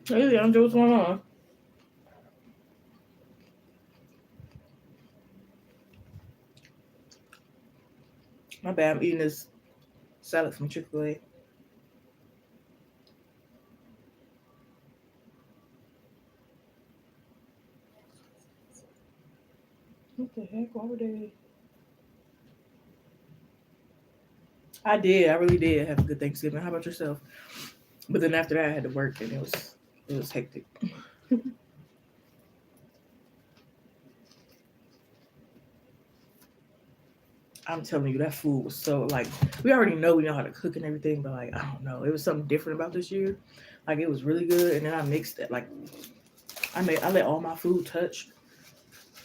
Hey, Andrew, what's going on? My bad. I'm eating this salad from Chick-fil-A. What the heck? Why would they? I did. I really did have a good Thanksgiving. How about yourself? But then after that, I had to work, and it was hectic. I'm telling you, that food was so like we know how to cook and everything, but like I don't know, it was something different about this year. Like it was really good, and then I mixed it. Like I let all my food touch,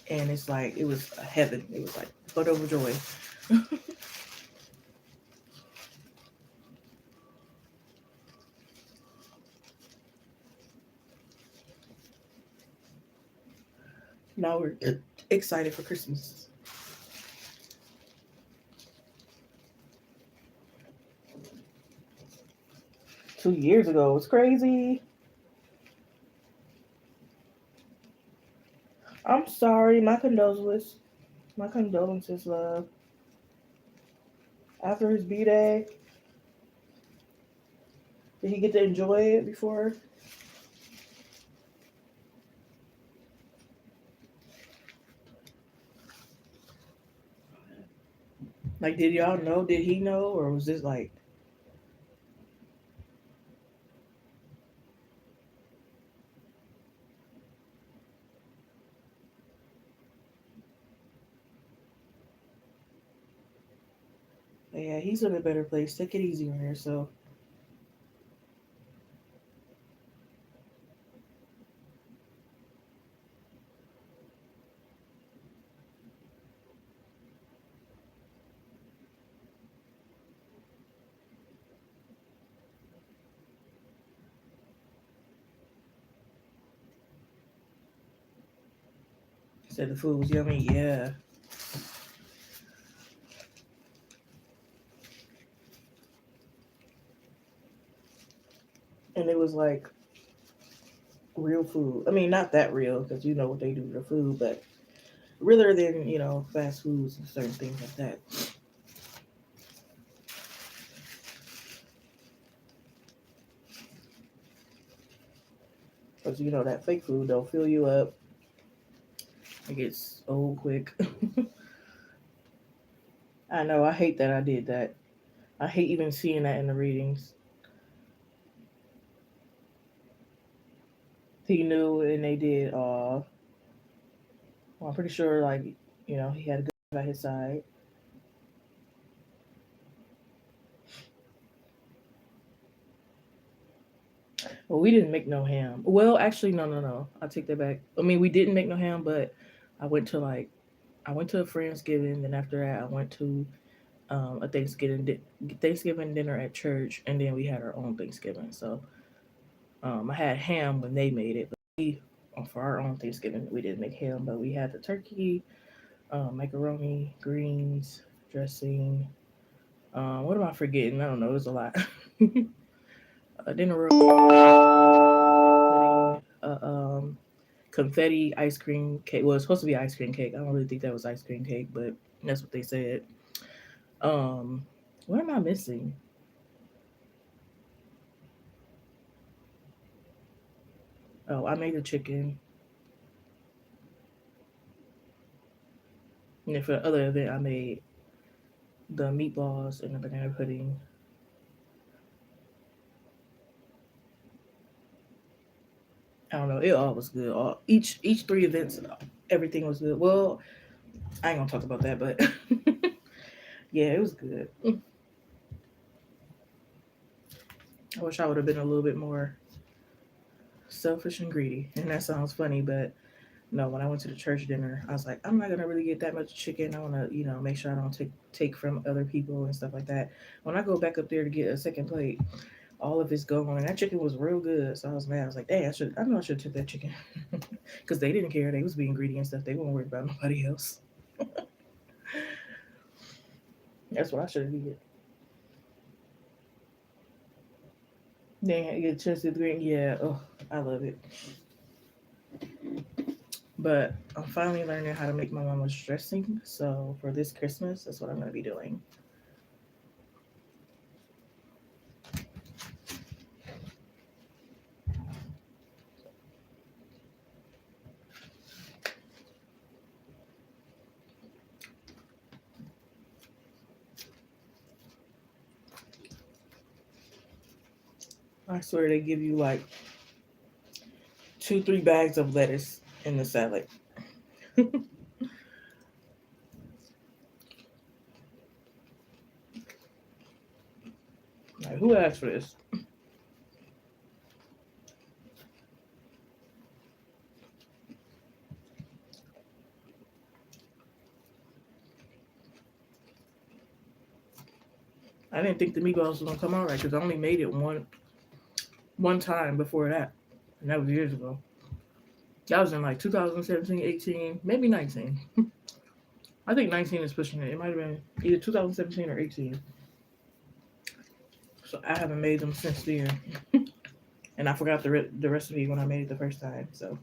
and it's like it was heaven. It was like butt over joy. Now we're excited for Christmas. 2 years ago, it's crazy. I'm sorry. My condolences, love. After his B day, did he get to enjoy it before? Like, did y'all know? Did he know, or was this like, yeah, he's in a better place. Take it easy on yourself. Said the food was yummy. Yeah, and it was like real food. I mean, not that real because you know what they do to the food, but realer than fast foods and certain things like that. Because that fake food don't fill you up. It gets old quick. I know. I hate that I did that. I hate even seeing that in the readings. He knew, and they did. Well, I'm pretty sure, like he had a good by his side. Well, we didn't make no ham. Well, actually, no, no, no. I take that back. I mean, we didn't make no ham, but I went to like I went to a Friendsgiving. Then after that, I went to a Thanksgiving dinner at church, and then we had our own Thanksgiving. So I had ham when they made it, but for our own Thanksgiving, we didn't make ham, but we had the turkey, macaroni, greens, dressing. What am I forgetting? I don't know. It was a lot. Dinner pudding, confetti ice cream cake. Well, it's supposed to be ice cream cake. I don't really think that was ice cream cake, but that's what they said. Um, what am I missing? Oh, I made the chicken. And then for the other event, I made the meatballs and the banana pudding. I don't know. It all was good. Each three events, everything was good. Well, I ain't gonna talk about that, but yeah, it was good. I wish I would have been a little bit more selfish and greedy. And that sounds funny, but no, when I went to the church dinner, I was like, I'm not gonna really get that much chicken. I wanna, make sure I don't take from other people and stuff like that. When I go back up there to get a second plate, all of it's gone, and that chicken was real good. So I was mad. I was like, dang, I know I should have took that chicken, because they didn't care. They was being greedy and stuff. They weren't worried about nobody else. That's what I should have did. They had get a chance to drink. Yeah. Oh. I love it. But I'm finally learning how to make my mama's dressing. So for this Christmas, that's what I'm going to be doing. I swear they give you like 2, 3 bags of lettuce in the salad. Like, who asked for this? I didn't think the meatballs was gonna come out right because I only made it one time before that, and that was years ago. That was in like 2017, 18, maybe 19. I think 19 is pushing it. It might have been either 2017 or 18. So I haven't made them since then, and I forgot the recipe when I made it the first time. So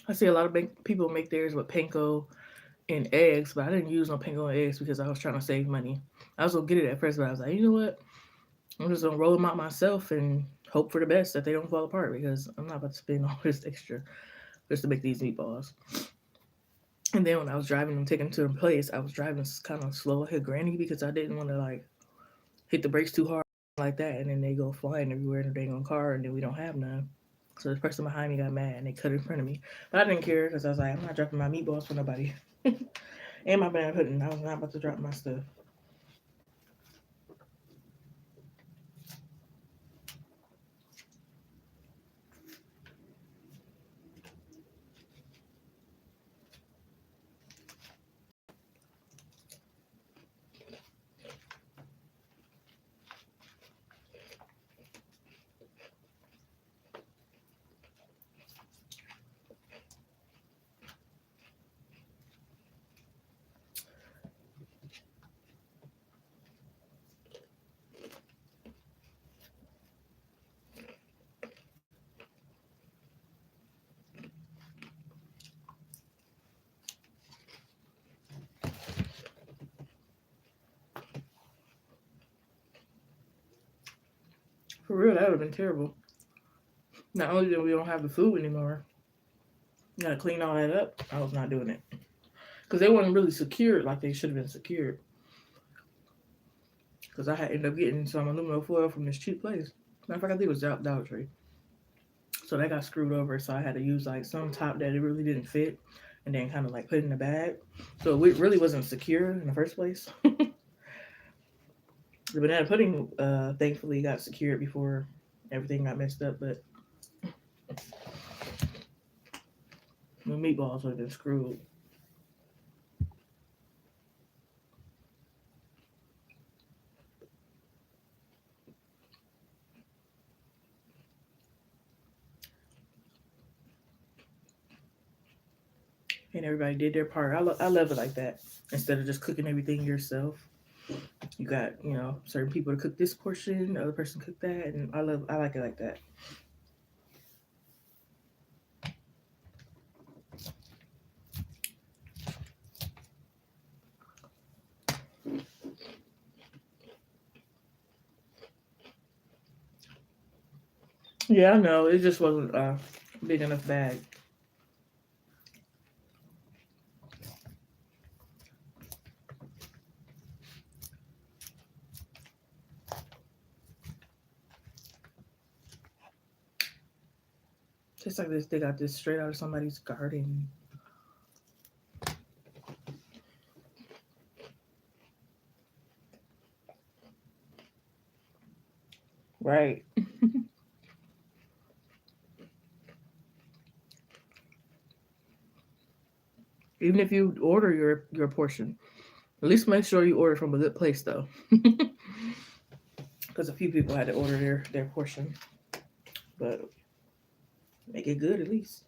I see a lot of people make theirs with panko and eggs, but I didn't use no panko and eggs because I was trying to save money. I was gonna get it at first, but I was like, you know what? I'm just gonna roll them out myself and hope for the best that they don't fall apart because I'm not about to spend all this extra just to make these meatballs. And then when I was driving them, taking them to the place, I was driving kind of slow like a granny because I didn't want to like hit the brakes too hard like that, and then they go flying everywhere in the dang on car, and then we don't have none. So the person behind me got mad and they cut in front of me, but I didn't care because I was like, I'm not dropping my meatballs for nobody, and my banana pudding. I was not about to drop my stuff. For real, that would have been terrible. Not only that we don't have the food anymore, you gotta clean all that up. I was not doing it because they weren't really secured like they should have been secured. Because I had ended up getting some aluminum foil from this cheap place. Matter of fact, I think it was Dollar Tree. So that got screwed over. So I had to use like some top that it really didn't fit, and then kind of like put it in the bag. So it really wasn't secure in the first place. The banana pudding, thankfully, got secured before everything got messed up. But the meatballs would have been screwed. And everybody did their part. I love it like that. Instead of just cooking everything yourself, you got certain people to cook this portion, the other person cook that, and I like it like that. Yeah, I know. It just wasn't a big enough bag. Tastes like this. They got this straight out of somebody's garden. Right. Even if you order your portion, at least make sure you order from a good place though, because a few people had to order their portion, but make it good at least.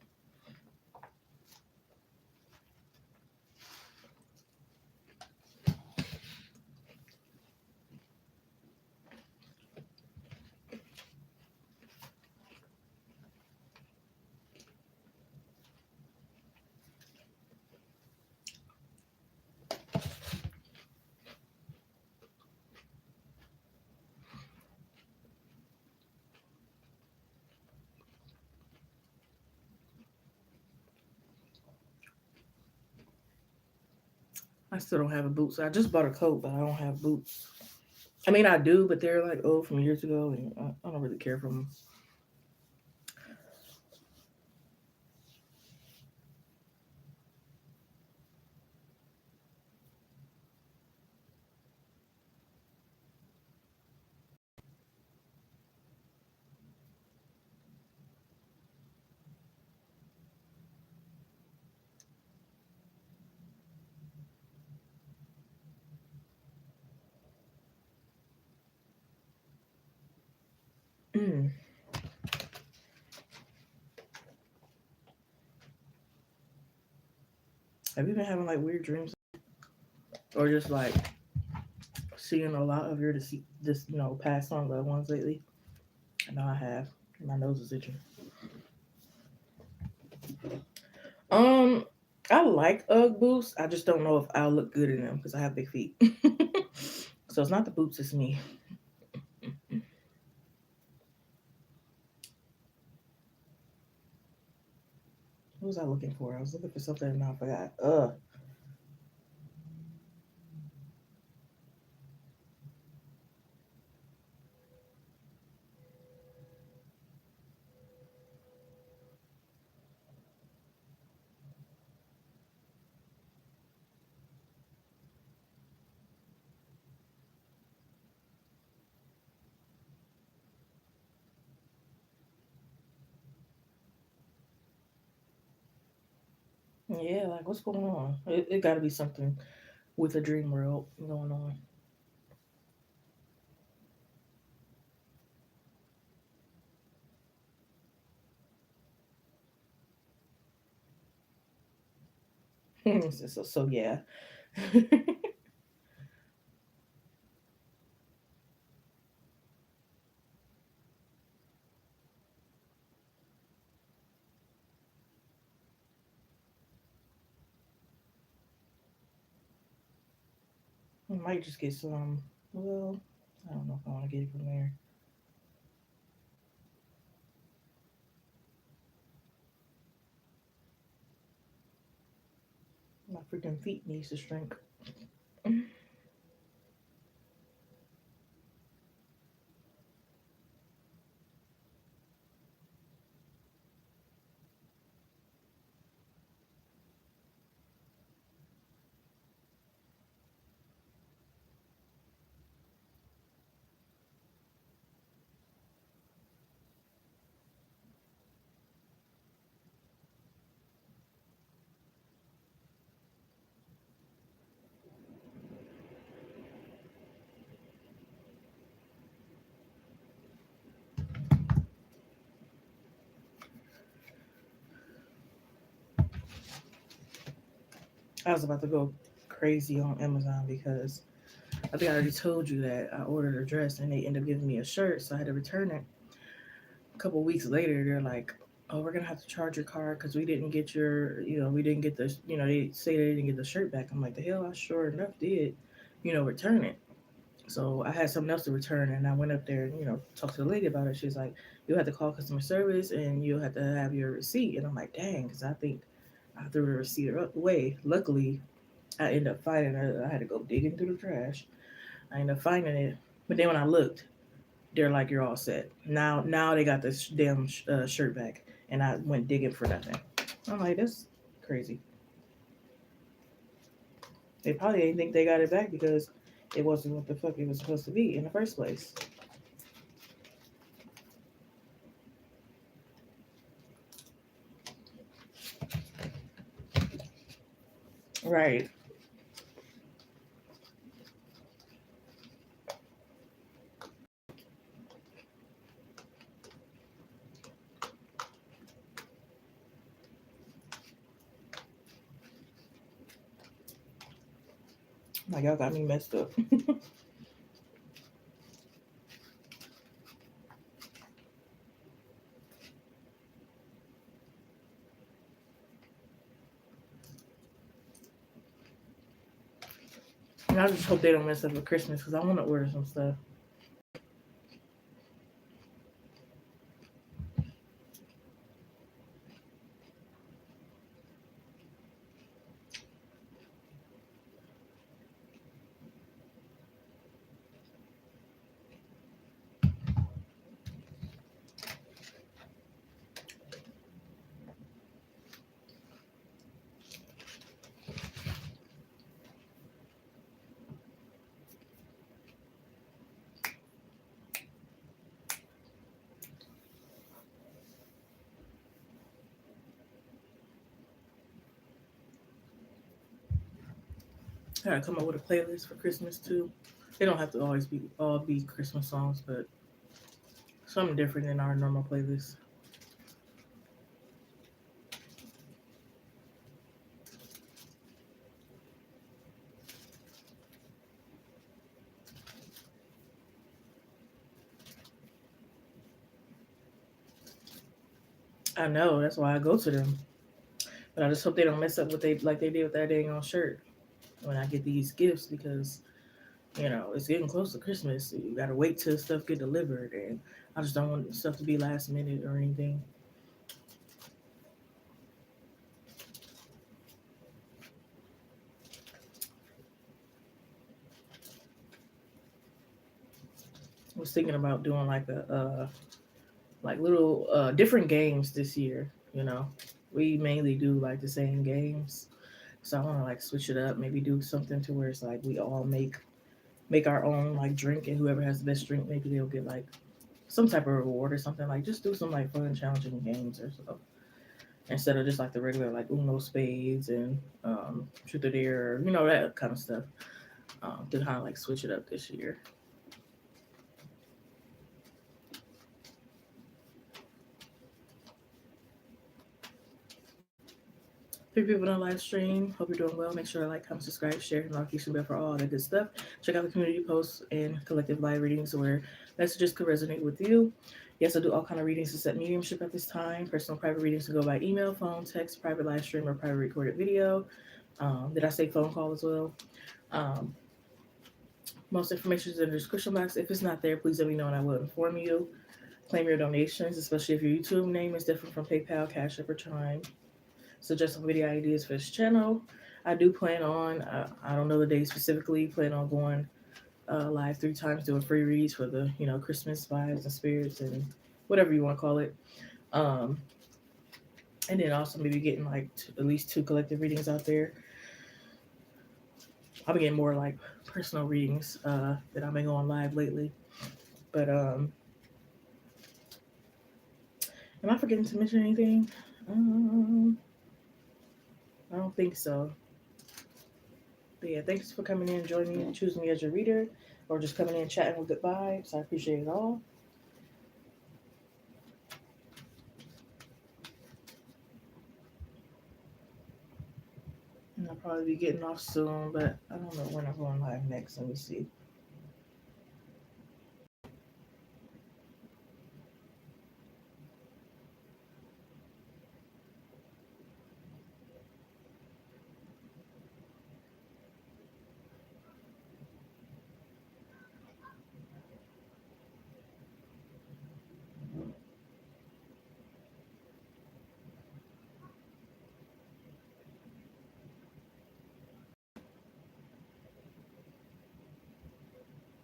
I still don't have a boots. I just bought a coat, but I don't have boots. I mean, I do, but they're like old from years ago, and I don't really care for them. Mm. Have you been having like weird dreams, or just like seeing a lot of your this past on loved ones lately? I know I have. My nose is itching. Um, I like UGG boots. I just don't know if I'll look good in them because I have big feet. So it's not the boots, it's me. What was I looking for? I was looking for something and I forgot. Yeah, like what's going on? It got to be something with a dream world going on. So yeah. I might just get some. Well, I don't know if I want to get it from there. My freaking feet needs to shrink. I was about to go crazy on Amazon because I think I already told you that I ordered a dress and they ended up giving me a shirt, so I had to return it. A couple weeks later, they're like, "Oh, we're gonna have to charge your card because we didn't get we didn't get the, they say they didn't get the shirt back." I'm like, "The hell, I sure enough did, return it." So I had something else to return, and I went up there and talked to the lady about it. She's like, "You have to call customer service, and you have to have your receipt." And I'm like, "Dang," because I think I threw the receipt away. Luckily, I ended up finding it. I had to go digging through the trash. I ended up finding it, but then when I looked, they're like, "You're all set now." Now they got this damn shirt back, and I went digging for nothing. I'm like, that's crazy. They probably didn't think they got it back because it wasn't what the fuck it was supposed to be in the first place. Right. Like y'all got me messed up. And I just hope they don't mess up for Christmas because I want to order some stuff. I gotta come up with a playlist for Christmas too. They don't have to always be all be Christmas songs, but something different than our normal playlist. I know that's why I go to them, but I just hope they don't mess up what they like they did with that dang on shirt when I get these gifts because it's getting close to Christmas. You gotta wait till stuff get delivered, and I just don't want stuff to be last minute or anything. I was thinking about doing like little different games this year. We mainly do like the same games, so I want to like switch it up. Maybe do something to where it's like we all make our own like drink, and whoever has the best drink, maybe they'll get like some type of reward or something. Like just do some like fun, challenging games or so instead of just like the regular like Uno spades and truth or dare, that kind of stuff. To kind of like switch it up this year. Three people on live stream. Hope you're doing well. Make sure to like, comment, subscribe, share, and notification bell for all that good stuff. Check out the community posts and collective live readings where messages could resonate with you. Yes, I do all kind of readings to set mediumship at this time. Personal private readings can go by email, phone, text, private live stream, or private recorded video. Did I say phone call as well? Um, most information is in the description box. If it's not there, please let me know and I will inform you. Claim your donations, especially if your YouTube name is different from PayPal, Cash App, or Chime. Suggest some video ideas for this channel. I do plan on, I don't know the day specifically, plan on going live 3 times doing free reads for the, Christmas vibes and spirits and whatever you want to call it. Um, and then also maybe getting like at least 2 collective readings out there. I've been getting more like personal readings that I've been going live lately. But am I forgetting to mention anything? I don't think so. But yeah, thanks for coming in, joining me, and choosing me as your reader, or just coming in chatting with good vibes. I appreciate it all. And I'll probably be getting off soon, but I don't know when I'm going live next. Let me see.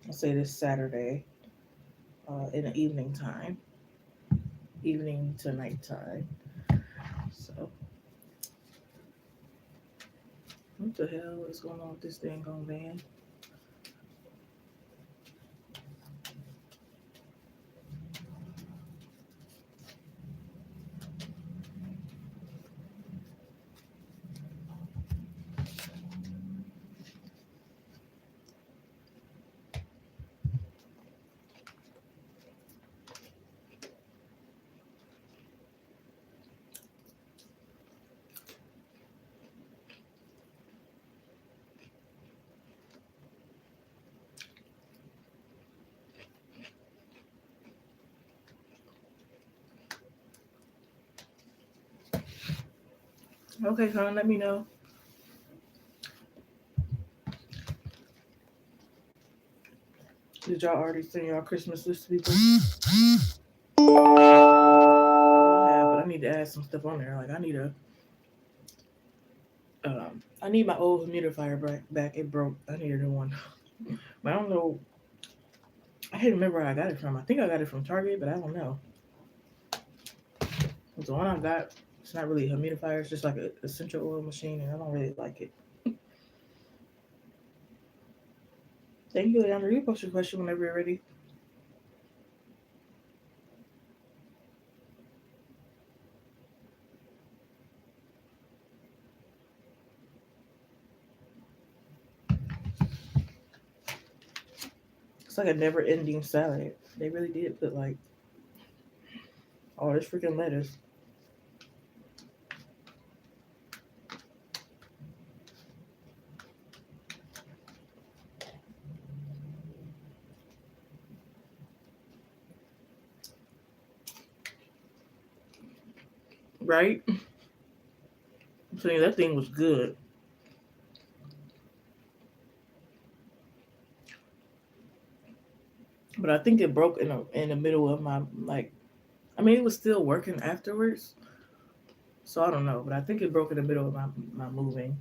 I'll say this Saturday in the evening time. evening to nighttime. So what the hell is going on with this dang on van? Okay, Con, let me know. Did y'all already send y'all Christmas list to people? I have, but I need to add some stuff on there. Like I need my old humidifier back. It broke. I need a new one. But I don't know. I can't remember where I got it from. I think I got it from Target, but I don't know. The one I got, it's not really a humidifier. It's just like a essential oil machine, and I don't really like it. Thank you, Leandra. You post your question whenever you're ready. It's like a never-ending salad. They really did put like all this freaking lettuce. Right? I'm telling you, that thing was good. But I think it broke in the middle of my like. I mean, it was still working afterwards, so I don't know. But I think it broke in the middle of my moving.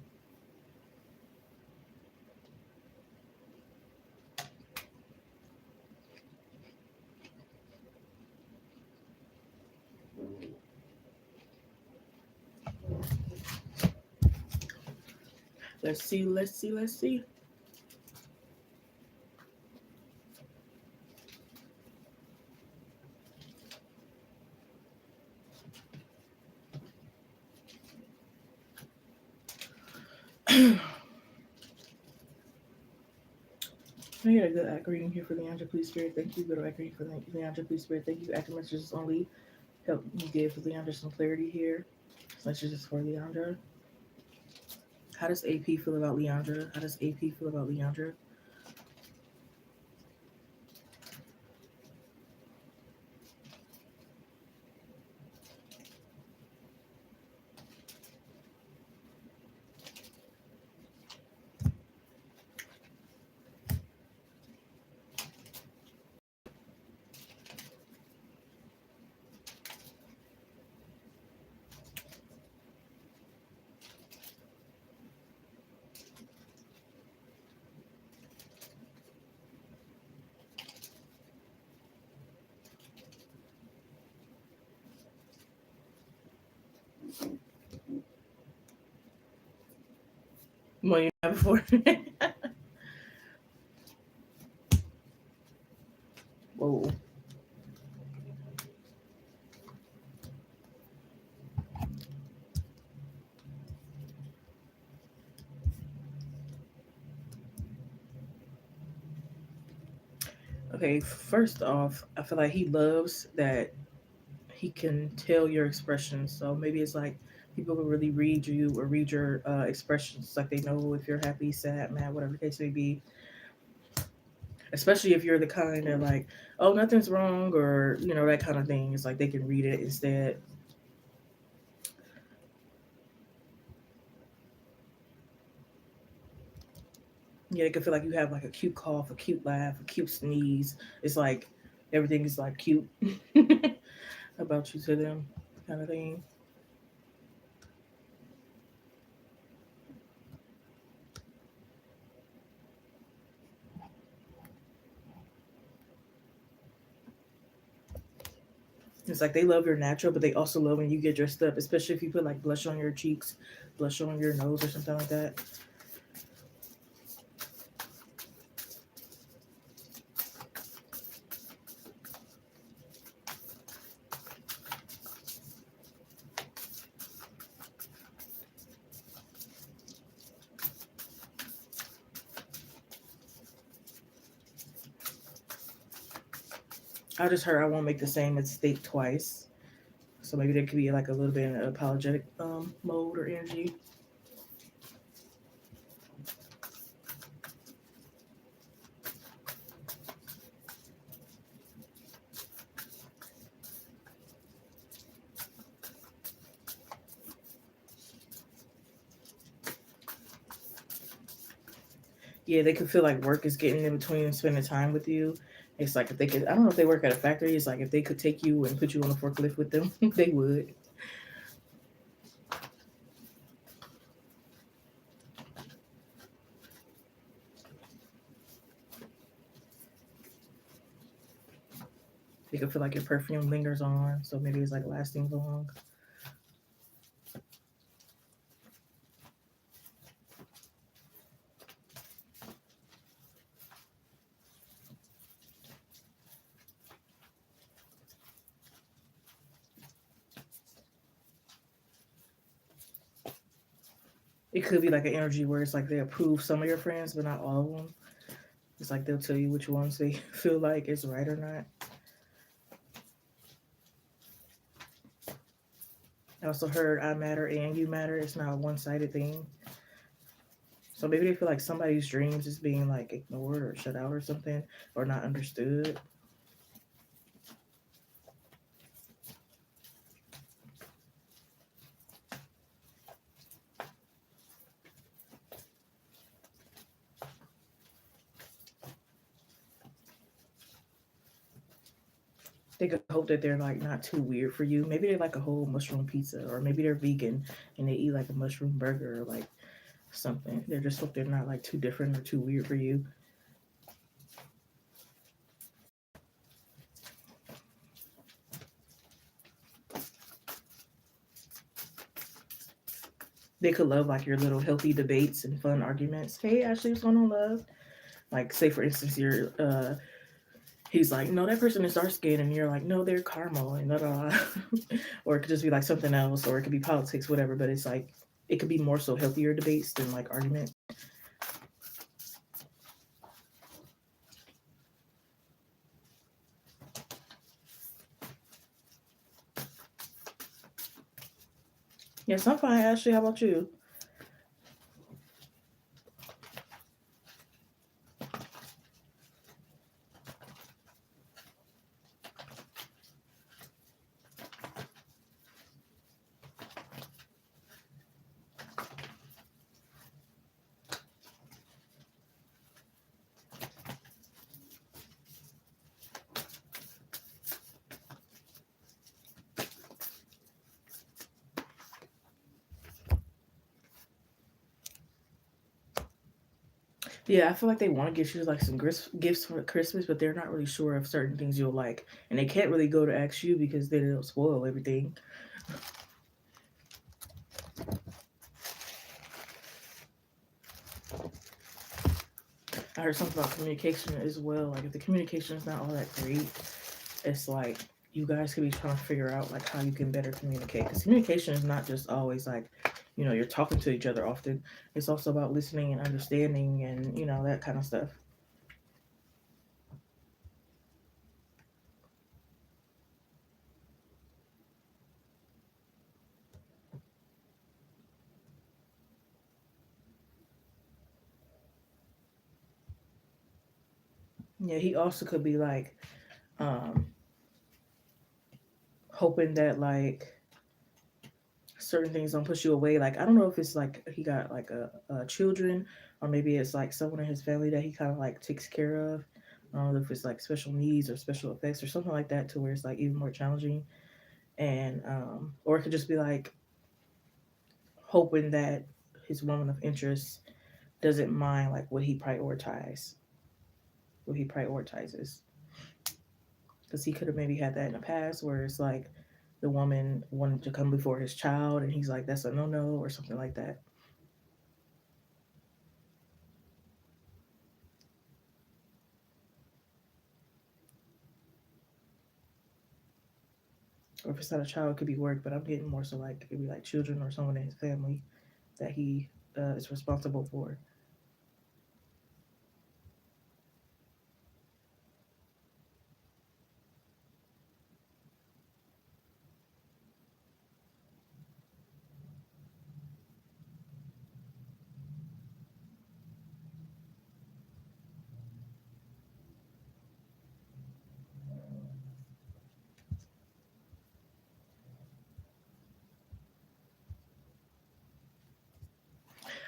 Let's see. Let's see. Let's see. I get a good act reading here for Leandra, please, Spirit. Thank you. Good act reading for Leandra, please, Spirit. Thank you. Acting messages only. Help me give Leandra some clarity here. This message is for Leandra. How does AP feel about Leandra? How does AP feel about Leandra? Well, you have before. Whoa. Okay, first off, I feel like he loves that he can tell your expressions. So maybe it's like people will really read you or read your expressions, like they know if you're happy, sad, mad, whatever the case may be. Especially if you're the kind that like, oh, nothing's wrong, or that kind of thing. It's like they can read it instead. Yeah, they can feel like you have like a cute cough, a cute laugh, a cute sneeze. It's like everything is like cute about you to them, kind of thing. It's like they love your natural, but they also love when you get dressed up, especially if you put like blush on your cheeks, blush on your nose, or something like that. I just heard I won't make the same mistake twice. So maybe there could be like a little bit of apologetic mode or energy. Yeah, they could feel like work is getting in between and spending time with you. It's like if they could, I don't know if they work at a factory. It's like if they could take you and put you on a forklift with them, they would. They could feel like your perfume lingers on, so maybe it's like lasting long. It could be like an energy where it's like they approve some of your friends, but not all of them. It's like they'll tell you which ones they feel like is right or not. I also heard I matter and you matter. It's not a one sided thing. So maybe they feel like somebody's dreams is being like ignored or shut out or something or not understood. They could hope that they're like not too weird for you. Maybe they like a whole mushroom pizza, or maybe they're vegan and they eat like a mushroom burger or like something. They're just hope they're not like too different or too weird for you. They could love like your little healthy debates and fun arguments. Hey, Ashley, what's going on, love? Like, say for instance, you're he's like, no, that person is dark skinned, and you're like, no, they're caramel, and da da. Or it could just be like something else, or it could be politics, whatever. But it's like it could be more so healthier debates than like argument. Yes, I'm fine, Ashley. How about you? Yeah, I feel like they want to get you like some gifts for Christmas, but they're not really sure of certain things you'll like, and they can't really go to ask you because then it'll spoil everything. I heard something about communication as well. Like if the communication is not all that great, it's like you guys could be trying to figure out like how you can better communicate. Because communication is not just always like, you're talking to each other often. It's also about listening and understanding and that kind of stuff. Yeah, he also could be like um hoping that like certain things don't push you away. Like I don't know if it's like he got like a children, or maybe it's like someone in his family that he kind of like takes care of. I don't know if it's like special needs or special effects or something like that, to where it's like even more challenging. And or it could just be like hoping that his woman of interest doesn't mind like what he prioritizes. Because because he could have maybe had that in the past where it's like the woman wanted to come before his child, and he's like, that's a no no, or something like that. Or if it's not a child, it could be work, but I'm getting more so like it could be like children or someone in his family that he is responsible for.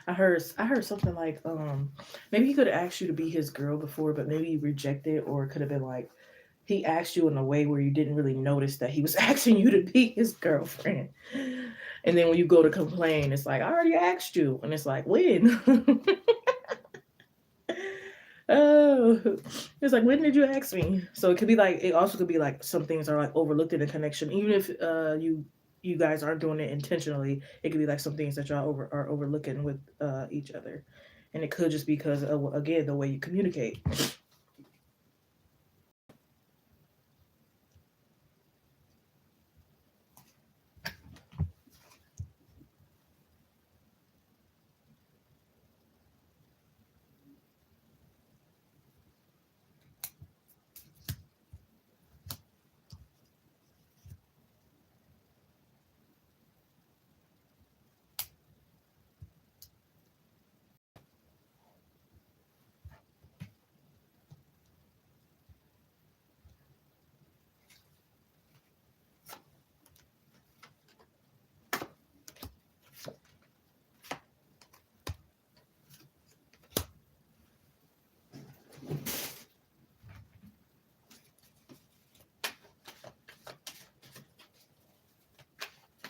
I heard something like maybe he could have asked you to be his girl before, but maybe you rejected, or it could have been like he asked you in a way where you didn't really notice that he was asking you to be his girlfriend. And then when you go to complain, it's like, I already asked you. And it's like, when? Oh, it's like, when did you ask me? So it could be like, it also could be like some things are like overlooked in the connection, even if you guys aren't doing it intentionally. It could be like some things that y'all are overlooking with each other, and it could just be because of, again, the way you communicate.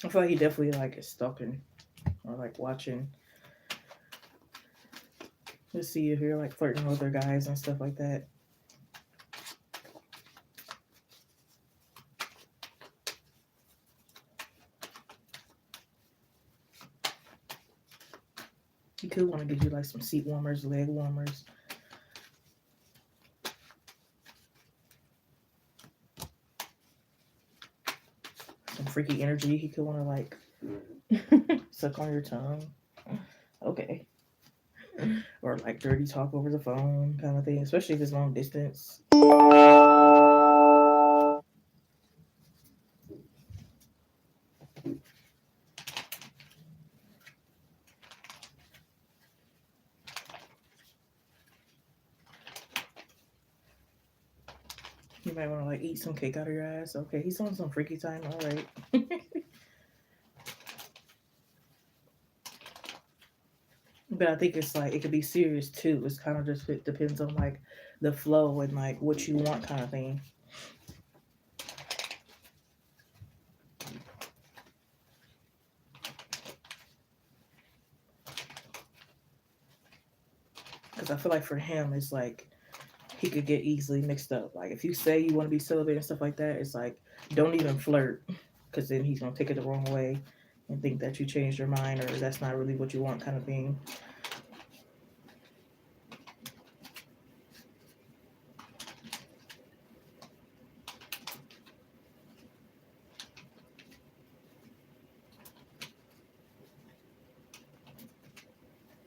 I feel like he definitely like is stalking or like watching to see if you're like flirting with other guys and stuff like that. He could want to get you like some seat warmers, leg warmers, some freaky energy. He could want to like suck on your tongue. Okay. Or like dirty talk over the phone kind of thing, especially if it's long distance. You might want to like eat some cake out of your ass. Okay, he's on some freaky time. All right. But I think it's like it could be serious too. It's kind of just it depends on like the flow and like what you want kind of thing. Because I feel like for him, it's like he could get easily mixed up. Like if you say you want to be celibate and stuff like that, it's like don't even flirt, because then he's gonna take it the wrong way and think that you changed your mind or that's not really what you want kind of thing.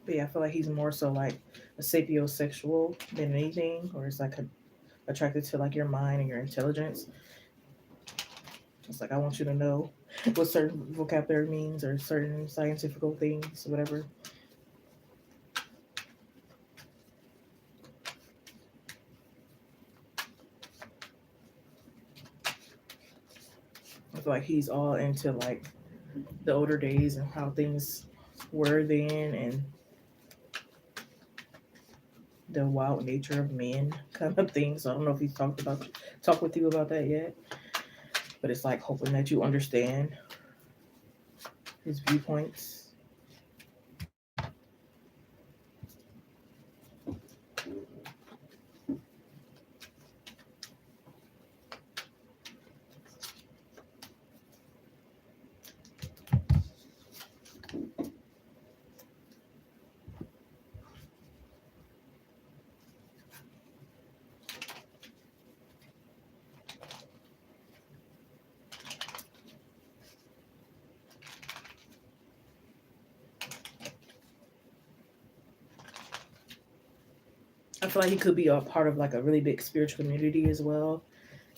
But yeah, I feel like he's more so like a sapiosexual than anything, or it's like attracted to like your mind and your intelligence. It's like I want you to know what certain vocabulary means or certain scientific things, whatever. I feel like he's all into like the older days and how things were then and the wild nature of men kind of thing. So I don't know if he's talked with you about that yet, but it's like hoping that you understand his viewpoints. I feel like he could be a part of like a really big spiritual community as well,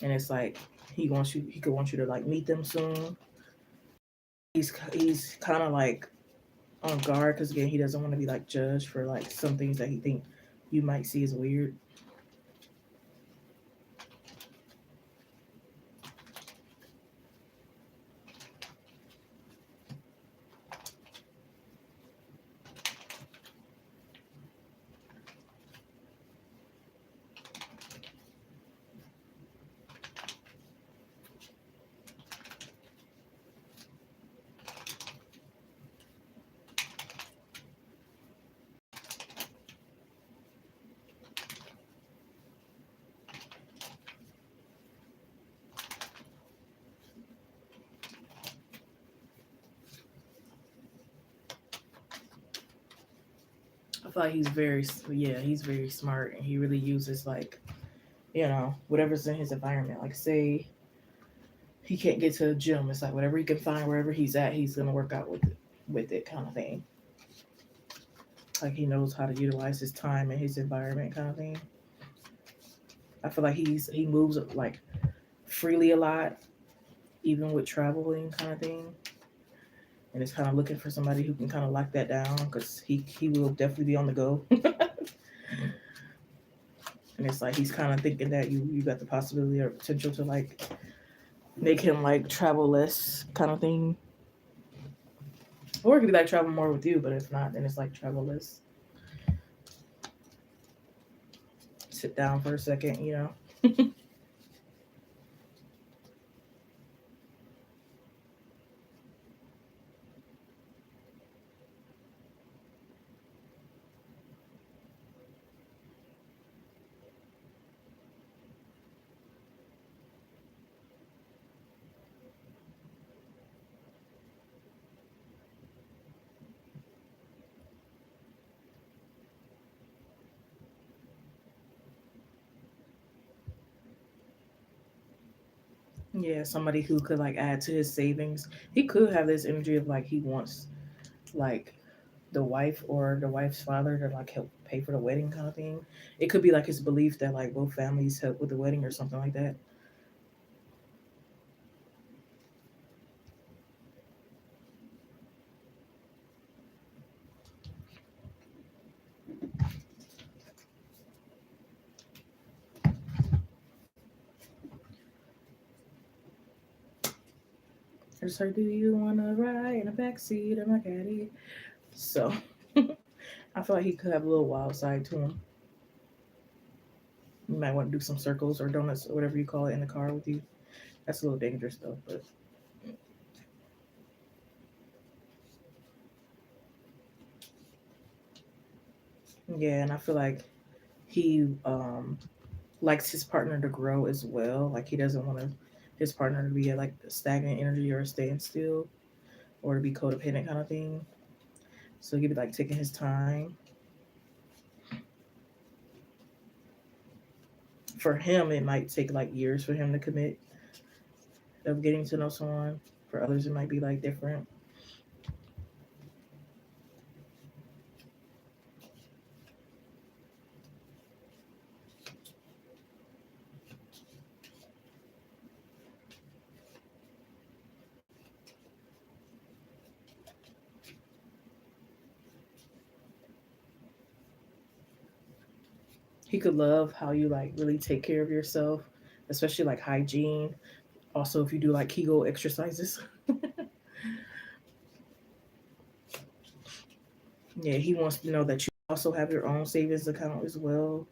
and it's like he could want you to like meet them soon. He's kind of like on guard because again he doesn't want to be like judged for like some things that he think you might see as weird. I feel like he's very smart and he really uses like whatever's in his environment. Like say he can't get to the gym, it's like whatever he can find wherever he's at, he's gonna work out with it kind of thing. Like he knows how to utilize his time and his environment kind of thing. I feel like he moves like freely a lot, even with traveling kind of thing. And it's kind of looking for somebody who can kind of lock that down because he will definitely be on the go. And it's like he's kind of thinking that you got the possibility or potential to like make him like travel less kind of thing, or it could be like travel more with you. But if not, then it's like travel less. Sit down for a second. Yeah, somebody who could like add to his savings. He could have this energy of like he wants like the wife or the wife's father to like help pay for the wedding kind of thing. It could be like his belief that like both families help with the wedding or something like that. It's like, do you wanna ride in the back seat of my caddy? So I feel like he could have a little wild side to him. You might want to do some circles or donuts or whatever you call it in the car with you. That's a little dangerous though, but yeah, and I feel like he likes his partner to grow as well. Like he doesn't want his partner to be at like a stagnant energy or a standstill or to be codependent kind of thing. So he'd be like taking his time. For him, it might take like years for him to commit of getting to know someone. For others, it might be like different. He could love how you like really take care of yourself, especially like hygiene. Also, if you do like Kegel exercises, yeah, he wants to know that you also have your own savings account as well.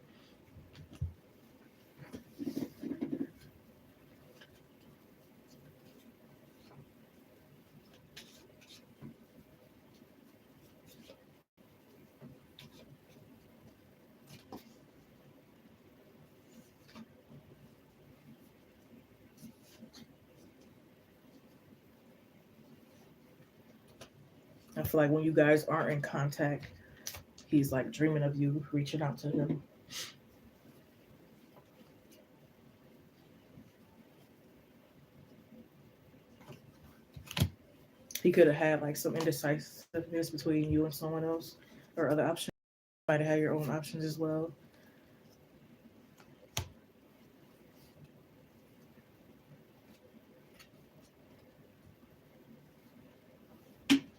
I feel like when you guys aren't in contact, he's like dreaming of you, reaching out to him. He could have had like some indecisiveness between you and someone else or other options. You might have had your own options as well.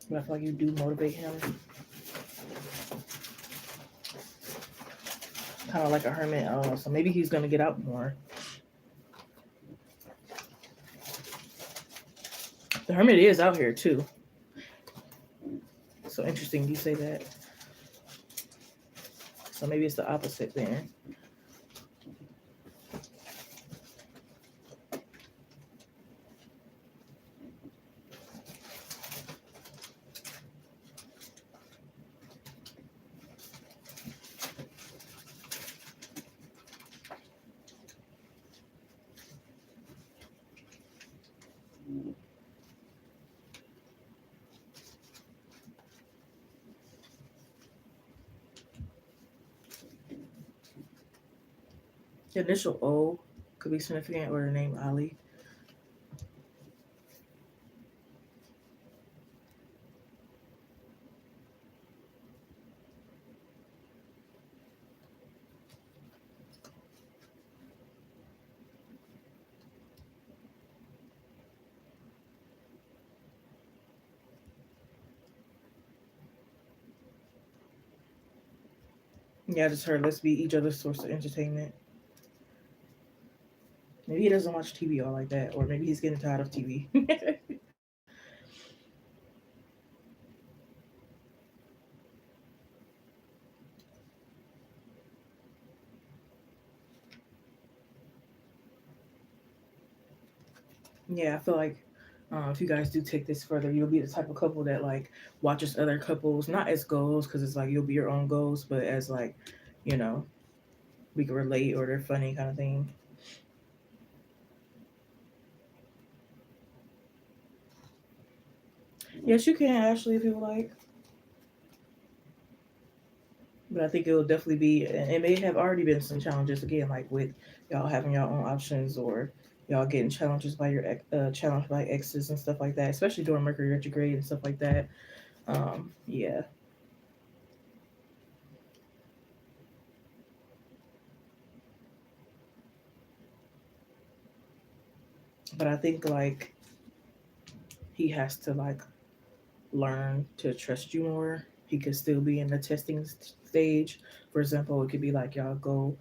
but I feel like you do motivate him, kind of like a hermit. So maybe he's gonna get out more. The hermit is out here too. So interesting you say that. So maybe it's the opposite then. The initial O could be significant, or the name Ali. Yeah, I just heard let's be each other's source of entertainment. Maybe he doesn't watch TV all like that, or maybe he's getting tired of TV. Yeah, I feel like if you guys do take this further, you'll be the type of couple that like watches other couples not as goals because it's like you'll be your own goals, but as like, you know, we can relate or they're funny kind of thing. Yes, you can Ashley if you would like, but I think it will definitely be. And it may have already been some challenges again, like with y'all having your own options or y'all getting challenges by your challenged by exes and stuff like that, especially during Mercury retrograde and stuff like that. Yeah, but I think like he has to like learn to trust you more. He could still be in the testing stage. For example, it could be like y'all go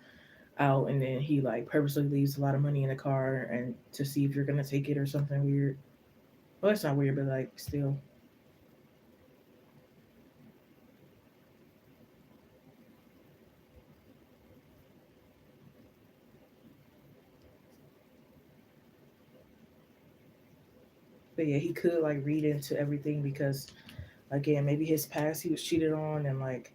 out and then he like purposely leaves a lot of money in the car and to see if you're gonna take it or something weird. Well, it's not weird, but like still, but yeah, he could like read into everything because again, maybe his past he was cheated on and like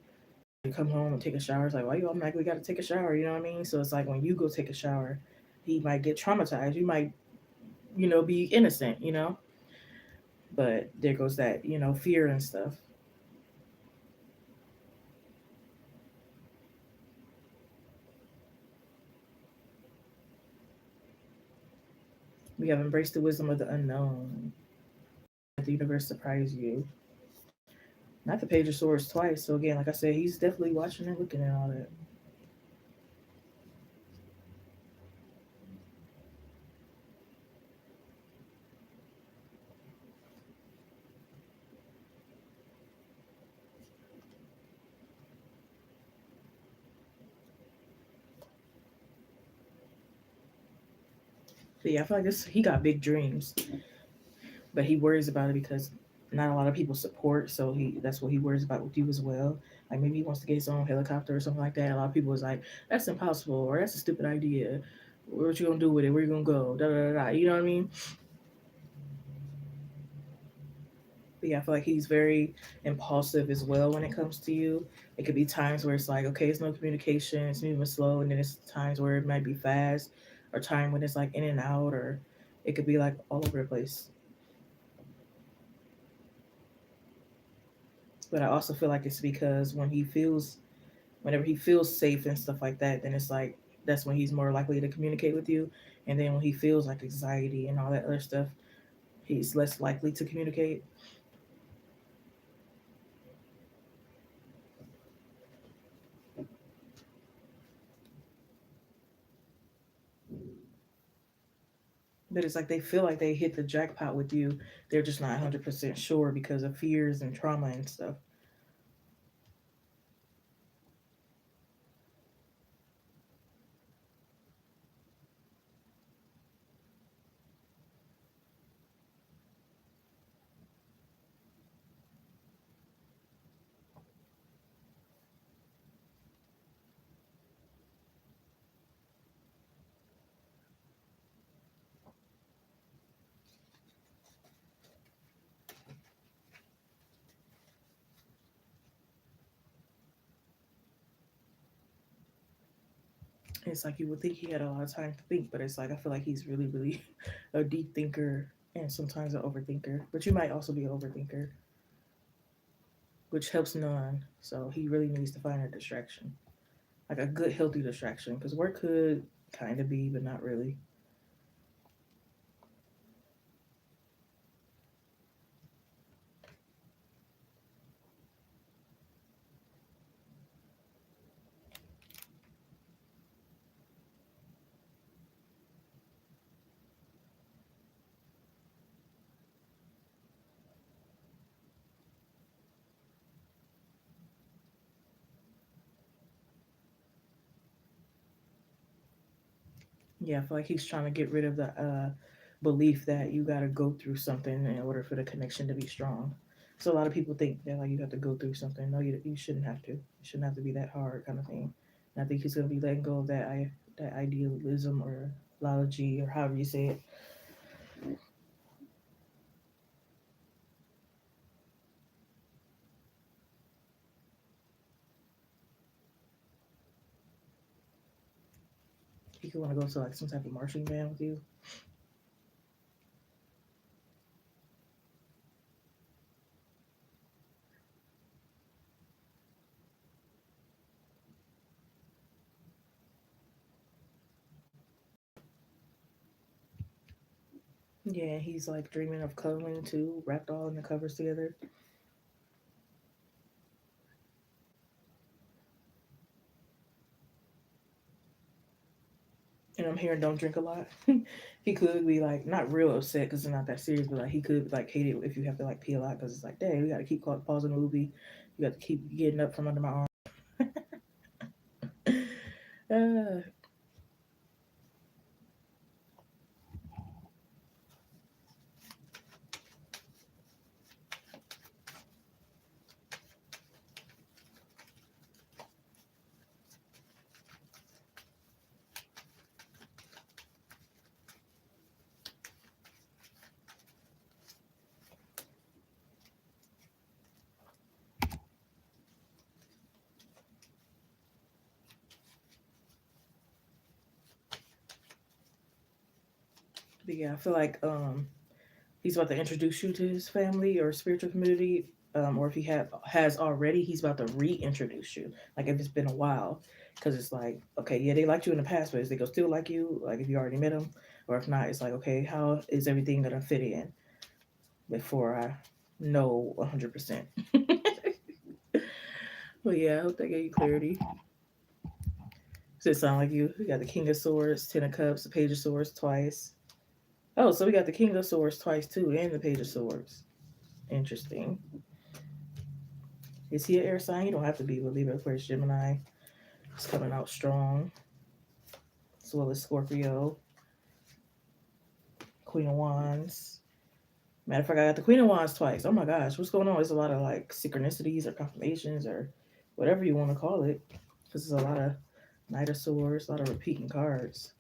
you come home and take a shower. It's like, why you automatically got to take a shower? You know what I mean? So it's like when you go take a shower, he might get traumatized. You might, be innocent, but there goes that, fear and stuff. We have embraced the wisdom of the unknown. Let the universe surprise you. Not the page of swords twice. So again, like I said, he's definitely watching and looking at all that. But yeah, I feel like this he got big dreams, but he worries about it because not a lot of people support. So that's what he worries about with you as well. Like maybe he wants to get his own helicopter or something like that. A lot of people is like, that's impossible or that's a stupid idea. What you gonna do with it? Where you gonna go? Da da da da. You know what I mean? But yeah, I feel like he's very impulsive as well when it comes to you. It could be times where it's like, okay, it's no communication, it's moving slow, and then it's times where it might be fast, or time when it's like in and out, or it could be like all over the place. But I also feel like it's because whenever he feels safe and stuff like that, then it's like that's when he's more likely to communicate with you. And then when he feels like anxiety and all that other stuff, he's less likely to communicate. But it's like they feel like they hit the jackpot with you. They're just not 100% sure because of fears and trauma and stuff. It's like you would think he had a lot of time to think, but it's like I feel like he's really, really a deep thinker and sometimes an overthinker. But you might also be an overthinker, which helps none. So he really needs to find a distraction, like a good, healthy distraction, because work could kind of be, but not really. Yeah, I feel like he's trying to get rid of the belief that you got to go through something in order for the connection to be strong. So a lot of people think that like you have to go through something. No, you shouldn't have to. It shouldn't have to be that hard, kind of thing. And I think he's gonna be letting go of that idealism or logic or however you say it. He could want to go to like some type of marching band with you. Yeah, he's like dreaming of cuddling too, wrapped all in the covers together. And I'm hearing don't drink a lot. He could be like not real upset because it's not that serious, but like he could like hate it if you have to like pee a lot because it's like, dang, we got to keep pausing the movie. You got to keep getting up from under my arm. uh, but yeah, I feel like he's about to introduce you to his family or spiritual community. Or if he has already, he's about to reintroduce you. Like if it's been a while, because it's like, okay, yeah, they liked you in the past, but is they gonna still like you? Like if you already met them, or if not, it's like, okay, how is everything gonna fit in before I know 100%? Well, yeah, I hope that gave you clarity. Does it sound like you got the King of Swords, Ten of Cups, the Page of Swords twice? Oh, so we got the King of Swords twice too, and the Page of Swords. Interesting. Is he an air sign? You don't have to be, but Libra, Aquarius, Gemini. It's coming out strong, as well as Scorpio, Queen of Wands. Matter of fact, I got the Queen of Wands twice. Oh my gosh, what's going on? There's a lot of like synchronicities or confirmations or whatever you want to call it, because there's a lot of Knight of Swords, a lot of repeating cards.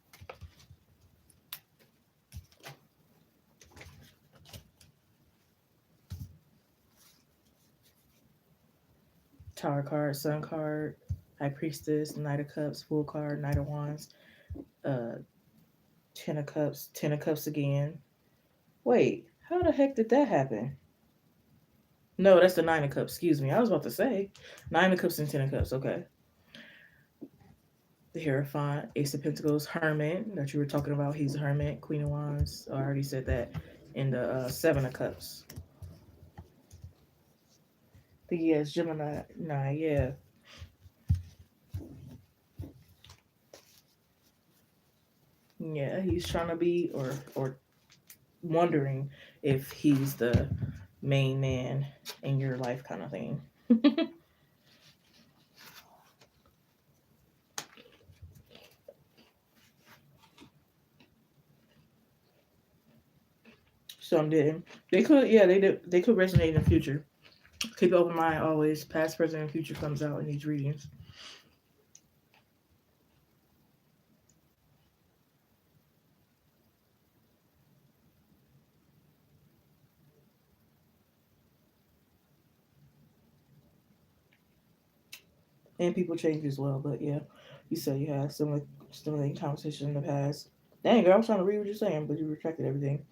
Tower card, Sun card, High Priestess, Knight of Cups, Full card, Knight of Wands, uh, Ten of Cups again. Wait, how the heck did that happen? No, that's the Nine of Cups. Excuse me. I was about to say Nine of Cups and Ten of Cups. Okay. The Hierophant, Ace of Pentacles, Hermit that you were talking about. He's a Hermit. Queen of Wands. I already said that. In the Seven of Cups. The yes, Gemini. Nah, yeah, yeah. He's trying to be or wondering if he's the main man in your life, kind of thing. Some didn't. They could, yeah, they did. They could resonate in the future. Keep an open mind always. Past, present, and future comes out in these readings. And people change as well. But yeah, you said you had stimulating conversation in the past. Dang, girl, I was trying to read what you're saying, but you retracted everything.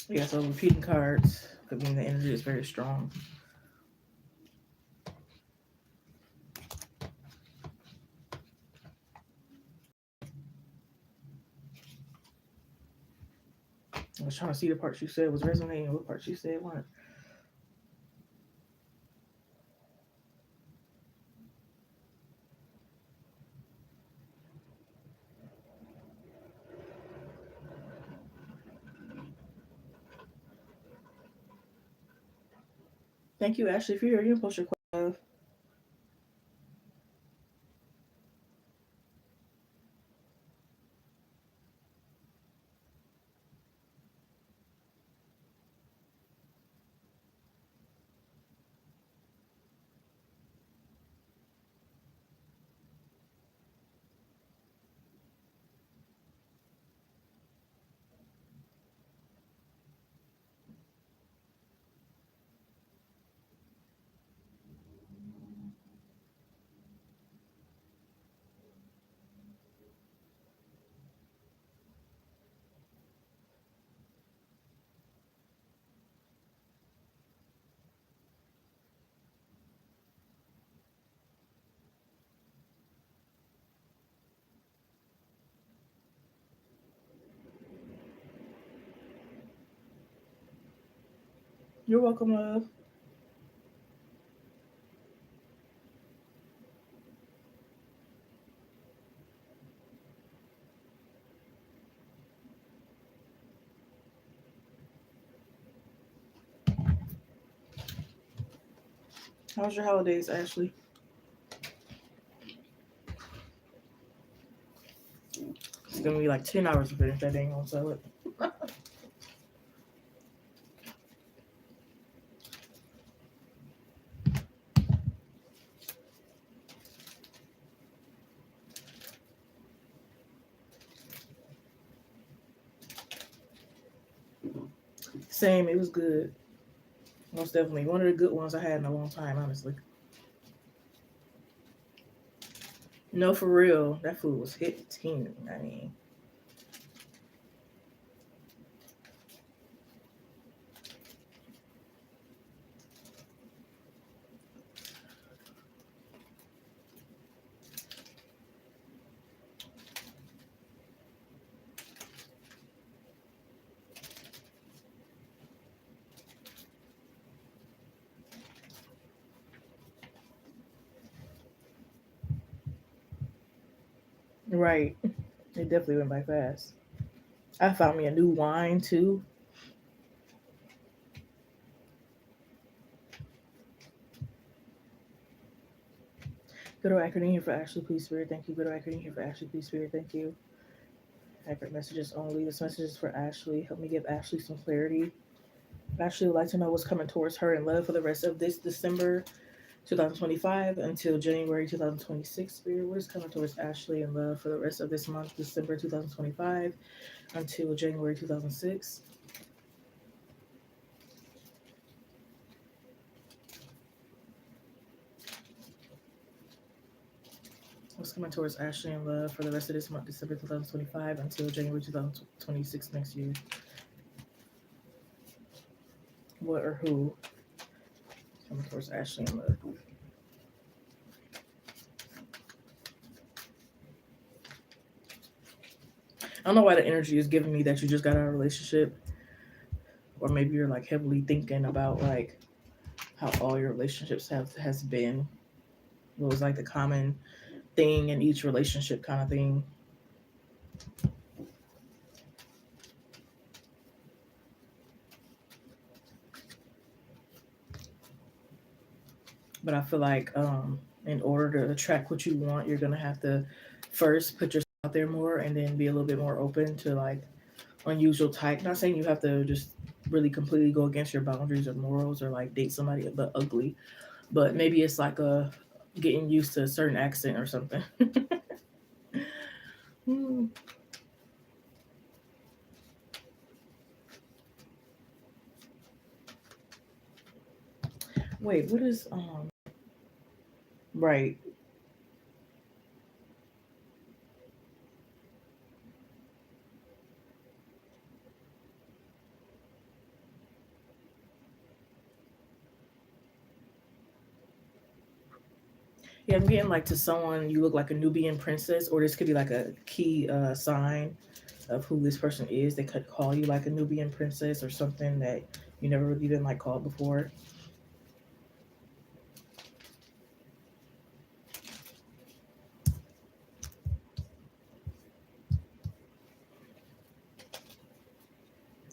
Yeah, so repeating cards could mean the energy is very strong. I was trying to see the parts you said was resonating, what parts you said weren't. Thank you, Ashley, for your post your question. You're welcome, love. How was your holidays, Ashley? It's gonna be like 10 hours to finish that dang on salad. Same, it was good. Most definitely. One of the good ones I had in a long time, honestly. No, for real. That food was hitting. I mean, right. It definitely went by fast. I found me a new wine too. Good old acronym here for Ashley, please spirit. Thank you. Good old acronym here for Ashley, please spirit. Thank you. Accurate messages only. This message is for Ashley. Help me give Ashley some clarity. Ashley would like to know what's coming towards her in love for the rest of this December 2025 until January 2026. Spirit, what is coming towards Ashley in love for the rest of this month, December 2025 until January 2006? What's coming towards Ashley in love for the rest of this month, December 2025 until January 2026 next year? What or who is coming towards Ashley in love? I don't know why the energy is giving me that you just got out of a relationship, or maybe you're like heavily thinking about like how all your relationships have has been. What was like the common thing in each relationship kind of thing. But I feel like in order to attract what you want, you're gonna have to first put yourself out there more, and then be a little bit more open to like unusual type. Not saying you have to just really completely go against your boundaries or morals or like date somebody but ugly, but maybe it's like a getting used to a certain accent or something. Hmm. Wait, what is right? Yeah, I'm getting like to someone you look like a Nubian princess, or this could be like a key sign of who this person is. They could call you like a Nubian princess or something that you never really been like called before.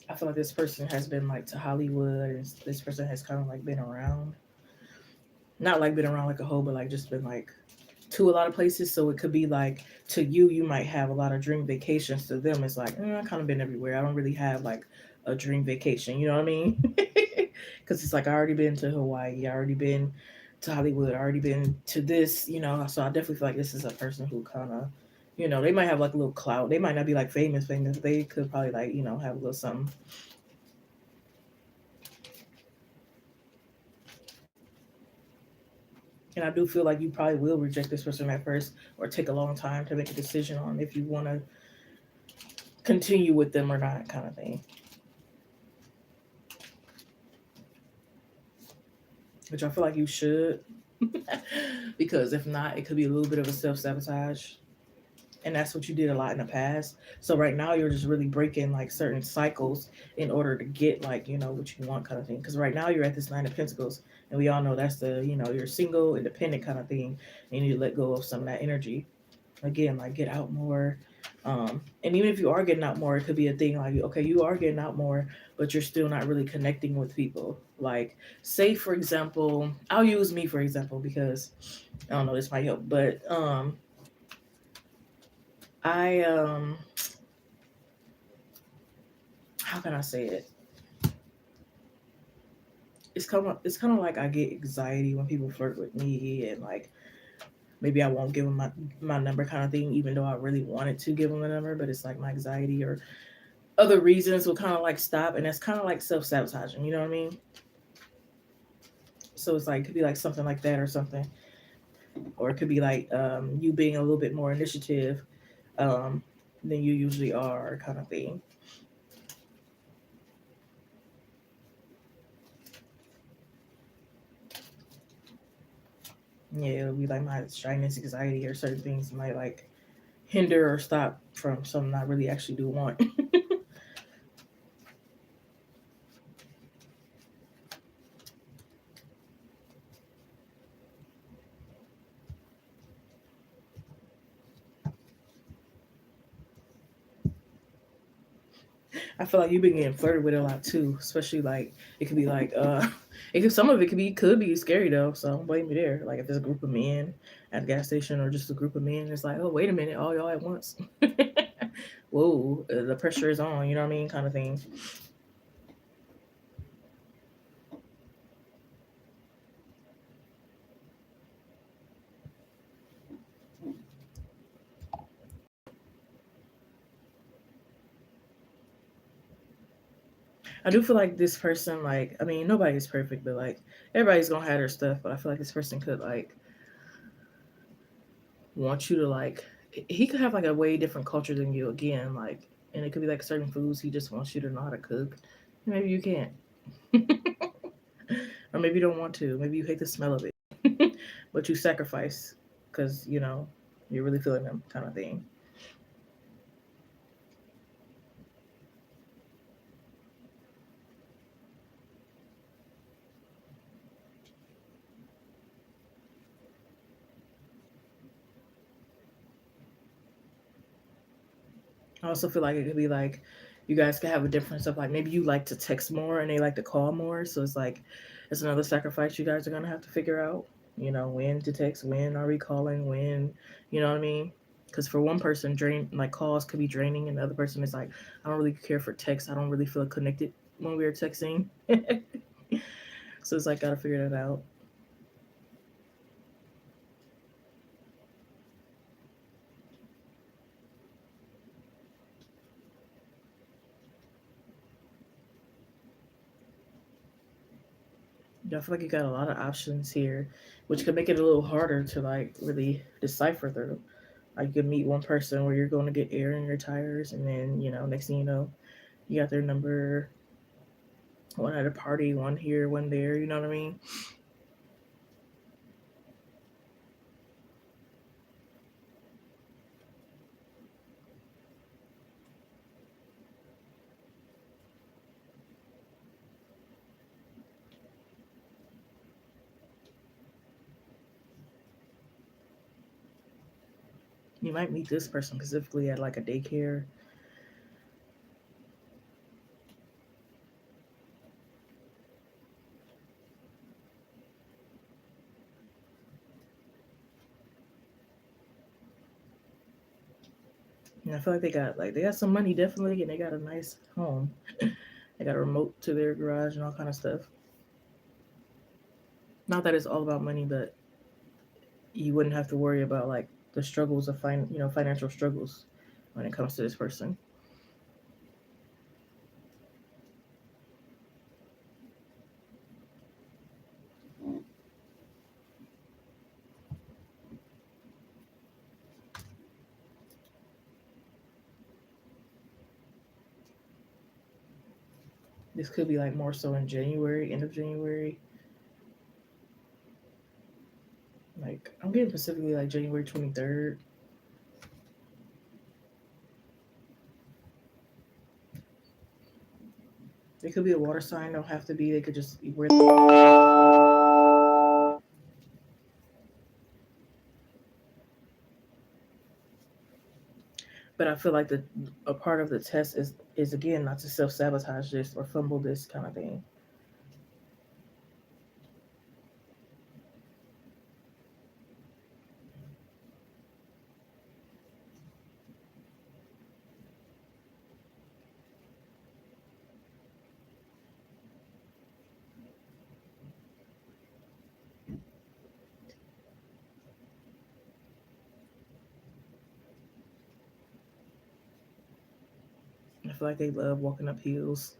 I feel like this person has been like to Hollywood, and this person has kind of like been around, not like been around like a hoe, but like just been like to a lot of places. So it could be like to you, you might have a lot of dream vacations. To them, it's like I kind of been everywhere. I don't really have like a dream vacation. You know what I mean? Because it's like I already been to Hawaii, I already been to Hollywood, I already been to this. You know, so I definitely feel like this is a person who kind of, they might have like a little clout. They might not be like famous, famous. They could probably like have a little something. And I do feel like you probably will reject this person at first, or take a long time to make a decision on if you want to continue with them or not, kind of thing. Which I feel like you should, because if not, it could be a little bit of a self sabotage. And that's what you did a lot in the past. So right now you're just really breaking like certain cycles in order to get like what you want, kind of thing. Because right now you're at this Nine of Pentacles, and we all know that's the you're single, independent kind of thing. And you need to let go of some of that energy. Again, like get out more. And even if you are getting out more, it could be a thing like, okay, you are getting out more, but you're still not really connecting with people. Like, say for example, I'll use me for example because I don't know, this might help, but I how can I say it? It's kind of like I get anxiety when people flirt with me, and like maybe I won't give them my number, kind of thing, even though I really wanted to give them a number, but it's like my anxiety or other reasons will kind of like stop, and that's kind of like self sabotaging. You know what I mean? So it's like it could be like something like that or something, or it could be like you being a little bit more initiative um, than you usually are, kind of thing. Yeah, it'll be like my shyness, anxiety, or certain things might like hinder or stop from something I really actually do want. I feel like you've been getting flirted with a lot too, especially like it could be like it could, some of it could be scary though, so don't blame me there. Like if there's a group of men at the gas station, or just a group of men, it's like, oh wait a minute, all y'all at once. Whoa, the pressure is on, you know what I mean, kind of thing. I do feel like this person, like, I mean, nobody's perfect, but like everybody's gonna have their stuff. But I feel like this person could like want you to like. He could have like a way different culture than you again, like, and it could be like certain foods he just wants you to know how to cook. Maybe you can't, or maybe you don't want to. Maybe you hate the smell of it, but you sacrifice because you're really feeling them, kind of thing. I also feel like it could be like you guys could have a difference of like maybe you like to text more and they like to call more. So it's like it's another sacrifice you guys are gonna have to figure out. You know, when to text, when are we calling, when, you know what I mean? Because for one person, calls could be draining, and the other person is like, I don't really care for text. I don't really feel connected when we are texting. So it's like gotta figure that out. Yeah, I feel like you got a lot of options here, which could make it a little harder to like really decipher through. Like you could meet one person where you're going to get air in your tires, and then next thing you know, you got their number, one at a party, one here, one there. You know what I mean? You might meet this person specifically at like a daycare. And I feel like they got some money definitely, and they got a nice home. They got a remote to their garage and all kind of stuff. Not that it's all about money, but you wouldn't have to worry about like the struggles of financial struggles when it comes to this person. This could be like more so in January, end of January. Like I'm getting specifically like January 23rd. It could be a water sign. Don't have to be. They could just be where. But I feel like the a part of the test is again not to self sabotage this or fumble this kind of thing. I feel like they love walking up hills.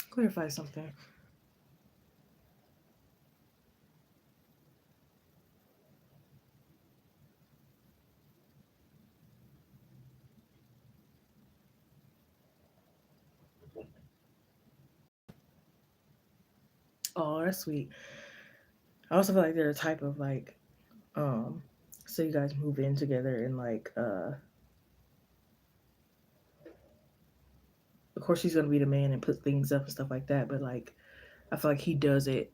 Clarify something. Oh, that's sweet. I also feel like they're a type of like, um, so you guys move in together and like, of course he's gonna be the man and put things up and stuff like that. But like, I feel like he does it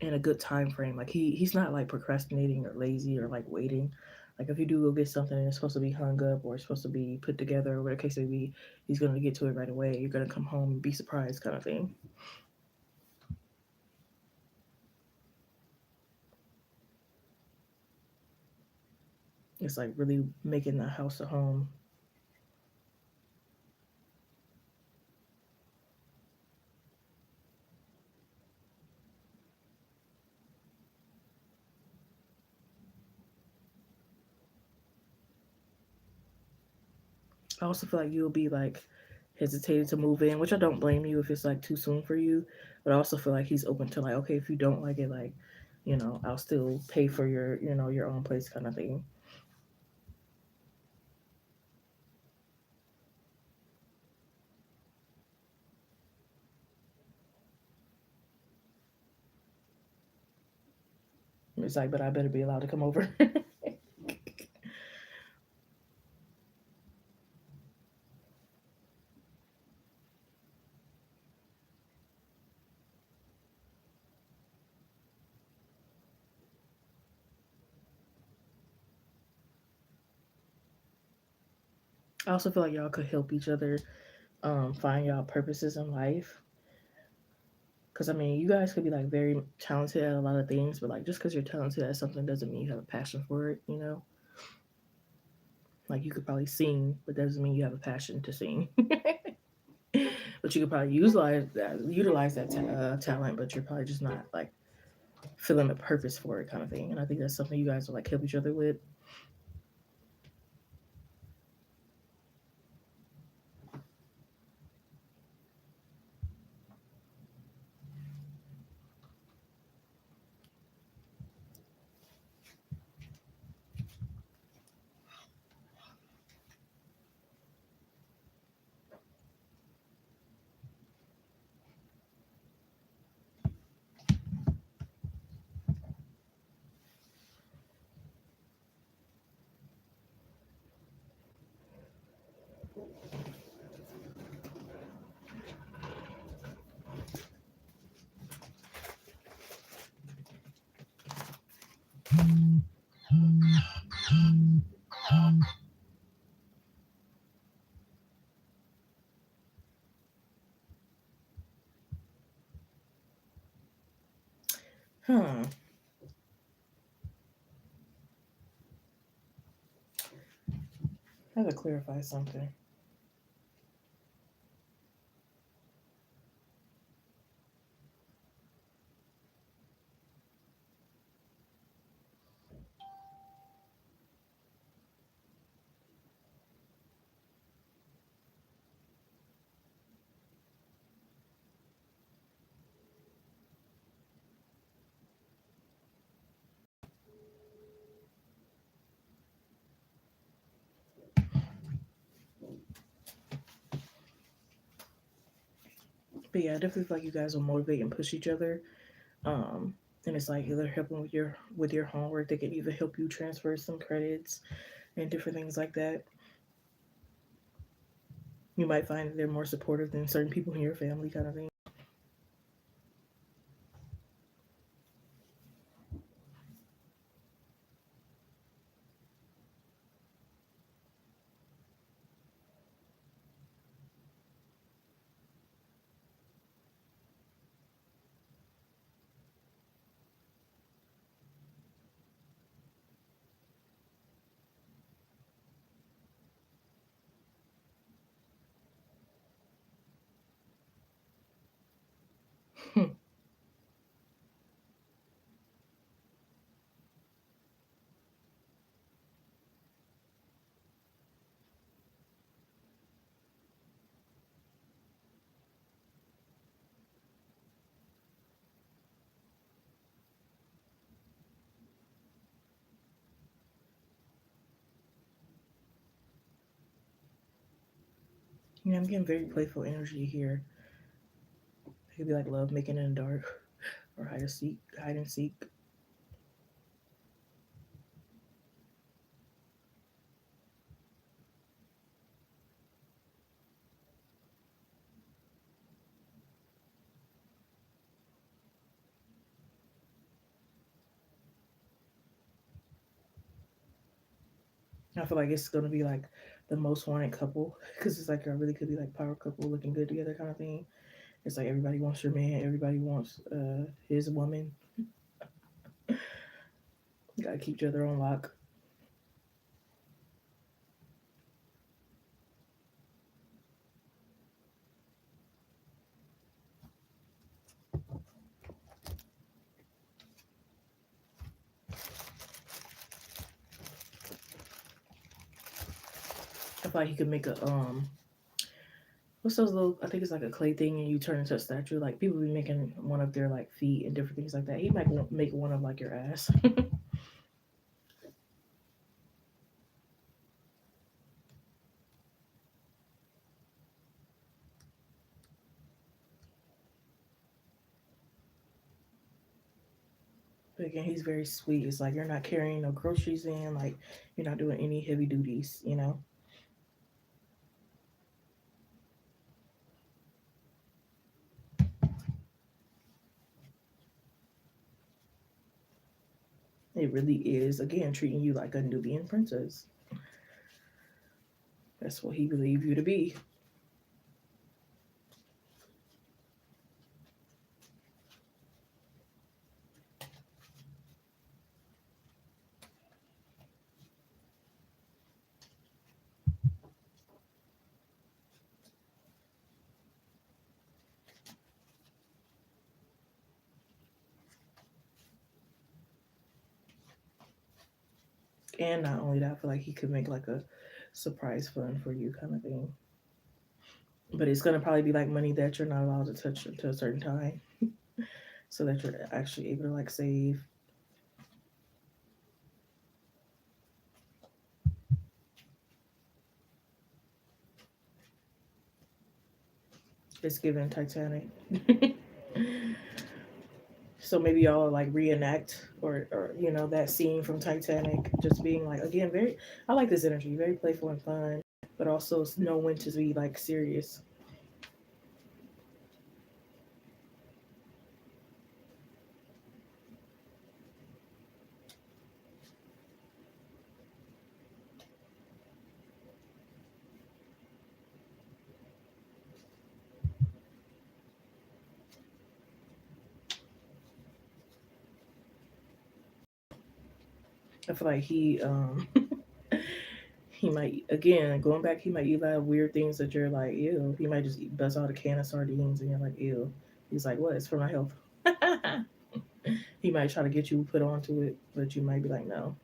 in a good time frame. Like he's not like procrastinating or lazy or like waiting. Like if you do go get something and it's supposed to be hung up or it's supposed to be put together or whatever the case may be, he's gonna get to it right away. You're gonna come home and be surprised kind of thing. It's like really making the house a home. I also feel like you'll be like hesitating to move in, which I don't blame you if it's like too soon for you. But I also feel like he's open to like, okay, if you don't like it, like, I'll still pay for your own place kind of thing. It's like, but I better be allowed to come over. I also feel like y'all could help each other find y'all purposes in life. Because I mean, you guys could be like very talented at a lot of things, but like just because you're talented at something doesn't mean you have a passion for it. You know, like you could probably sing, but that doesn't mean you have a passion to sing. But you could probably utilize that talent, but you're probably just not like feeling the purpose for it, kind of thing. And I think that's something you guys will like help each other with. Huh. I have to clarify something. But yeah, I definitely feel like you guys will motivate and push each other. Um, and it's like either helping with your homework, they can either help you transfer some credits and different things like that. You might find that they're more supportive than certain people in your family, kind of thing. Yeah, I'm getting very playful energy here. It could be like love making in the dark or hide and seek. I feel like it's gonna be like the most wanted couple because it's like I really could be like power couple looking good together kind of thing. It's like everybody wants your man, everybody wants his woman. You gotta keep each other on lock. I feel like he could make a what's those little? I think it's like a clay thing, and you turn into a statue. Like people be making one of their like feet and different things like that. He might make one of like your ass. But again, he's very sweet. It's like you're not carrying no groceries in, like you're not doing any heavy duties, you know? It really is, again, treating you like a Nubian princess. That's what he believed you to be. And not only that, I feel like he could make like a surprise fund for you kind of thing. But it's gonna probably be like money that you're not allowed to touch until a certain time, so that you're actually able to like save. It's given Titanic. So maybe y'all like reenact or that scene from Titanic, just being like again very. I like this energy, very playful and fun, but also know when to be like serious. I feel like he might again going back. He might eat a lot of weird things that you're like ew. He might just bust out a can of sardines and you're like ew. He's like what? It's for my health. He might try to get you put onto it, but you might be like no.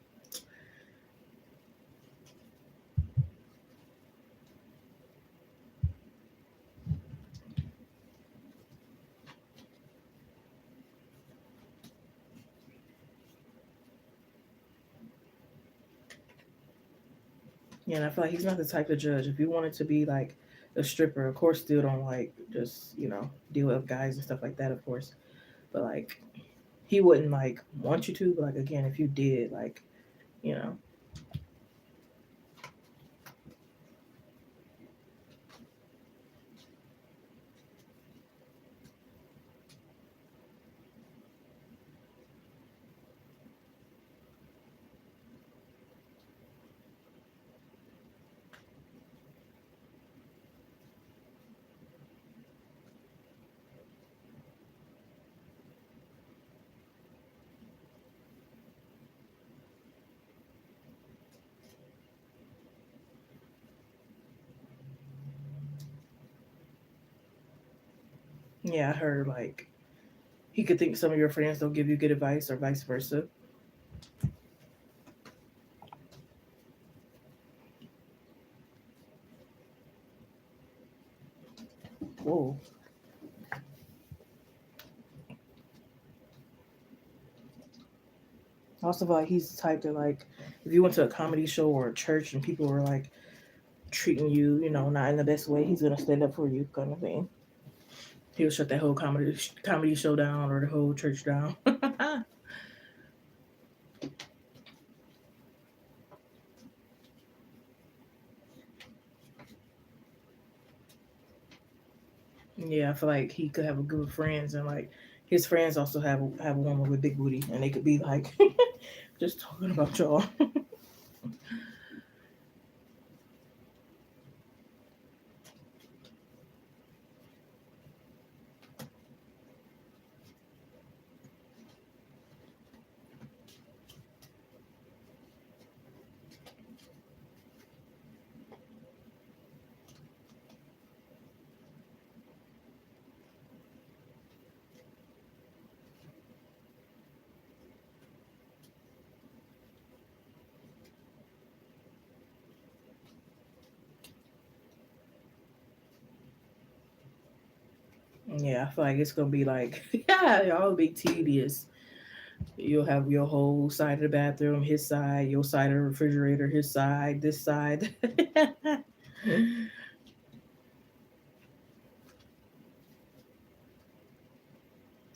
Yeah, and I feel like he's not the type of judge. If you wanted to be like a stripper, of course, still don't like just deal with guys and stuff like that, of course. But like he wouldn't like want you to. But like again, if you did, like you know, yeah, I heard like he could think some of your friends don't give you good advice or vice versa. Whoa. I also feel like he's the type that like if you went to a comedy show or a church and people were like treating you, not in the best way, he's gonna stand up for you, kind of thing. He'll shut that whole comedy show down or the whole church down. Yeah, I feel like he could have a group of friends, and like his friends also have a woman with big booty, and they could be like just talking about y'all. Yeah, I feel like it's gonna be like yeah, y'all will be tedious. You'll have your whole side of the bathroom, his side, your side of the refrigerator, his side, this side.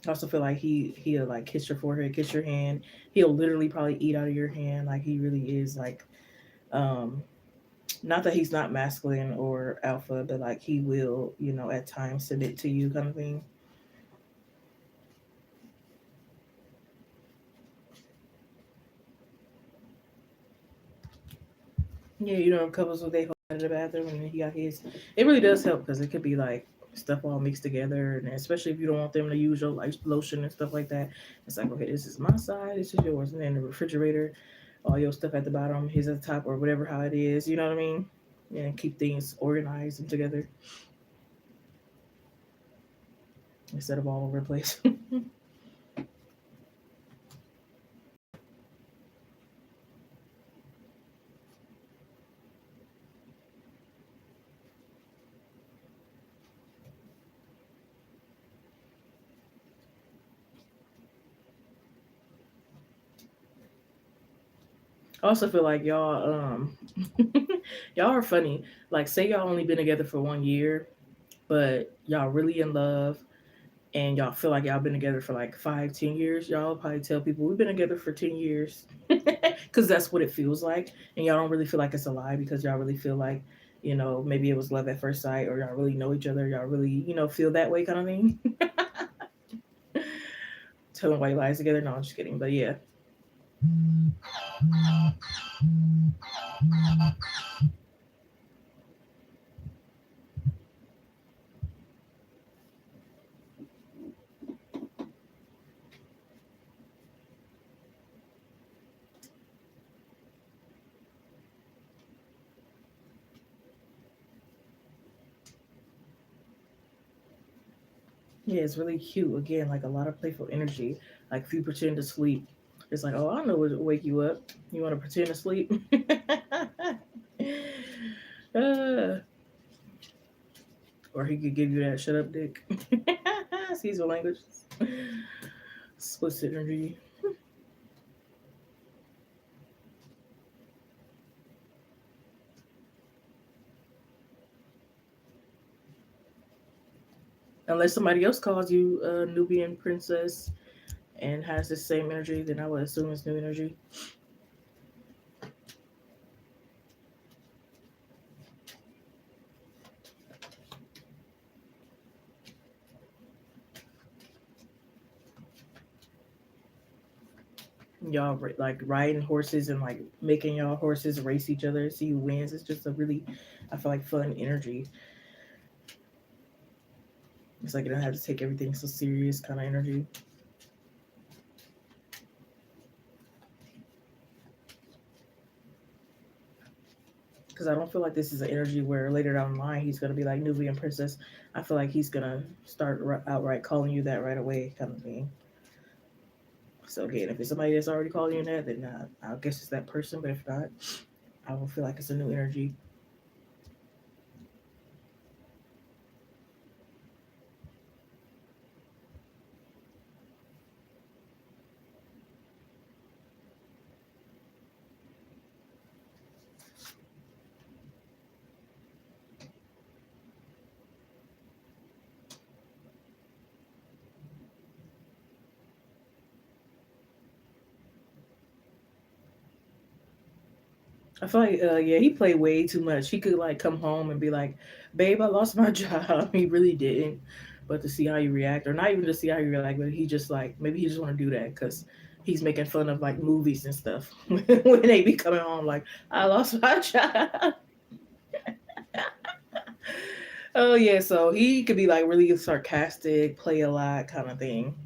I also feel like he'll like kiss your forehead, kiss your hand. He'll literally probably eat out of your hand. Like he really is like um not that he's not masculine or alpha, but like he will, at times submit to you kind of thing. Yeah, couples with they hold in the bathroom and then he got his. It really does help because it could be like stuff all mixed together, and especially if you don't want them to use your like lotion and stuff like that. It's like, okay, this is my side, this is yours, and then the refrigerator, all your stuff at the bottom, his at the top, or whatever how it is. You know what I mean? And keep things organized and together instead of all over the place. I also feel like y'all y'all are funny. Like say y'all only been together for 1 year, but y'all really in love and y'all feel like y'all been together for like 5, 10 years. Y'all probably tell people we've been together for 10 years. Because that's what it feels like. And y'all don't really feel like it's a lie because y'all really feel like, maybe it was love at first sight or y'all really know each other. Y'all really, feel that way kind of thing. Telling white lies together. No, I'm just kidding. But yeah. Yeah, it's really cute. Again, like a lot of playful energy. Like if you pretend to sleep, it's like, oh, I know what to wake you up. You want to pretend to sleep? uh, or he could give you that shut up dick. Excuse my language. Split energy. Unless somebody else calls you a Nubian princess and has the same energy, then I would assume it's new energy. Y'all like riding horses and like making y'all horses race each other, see who wins. It's just a really, I feel like, fun energy. It's like you don't have to take everything so serious kind of energy. Because I don't feel like this is an energy where later down the line he's gonna be like Nubian princess. I feel like he's gonna start outright calling you that right away, kind of thing. So again, if it's somebody that's already calling you that, then I guess it's that person. But if not, I will feel like it's a new energy. I feel like, yeah, he played way too much. He could like come home and be like, "Babe, I lost my job." He really didn't, but to see how you react, or not even to see how you react, but he just like maybe he just want to do that because he's making fun of like movies and stuff when they be coming home like, "I lost my job." Oh yeah, so he could be like really sarcastic, play a lot kind of thing.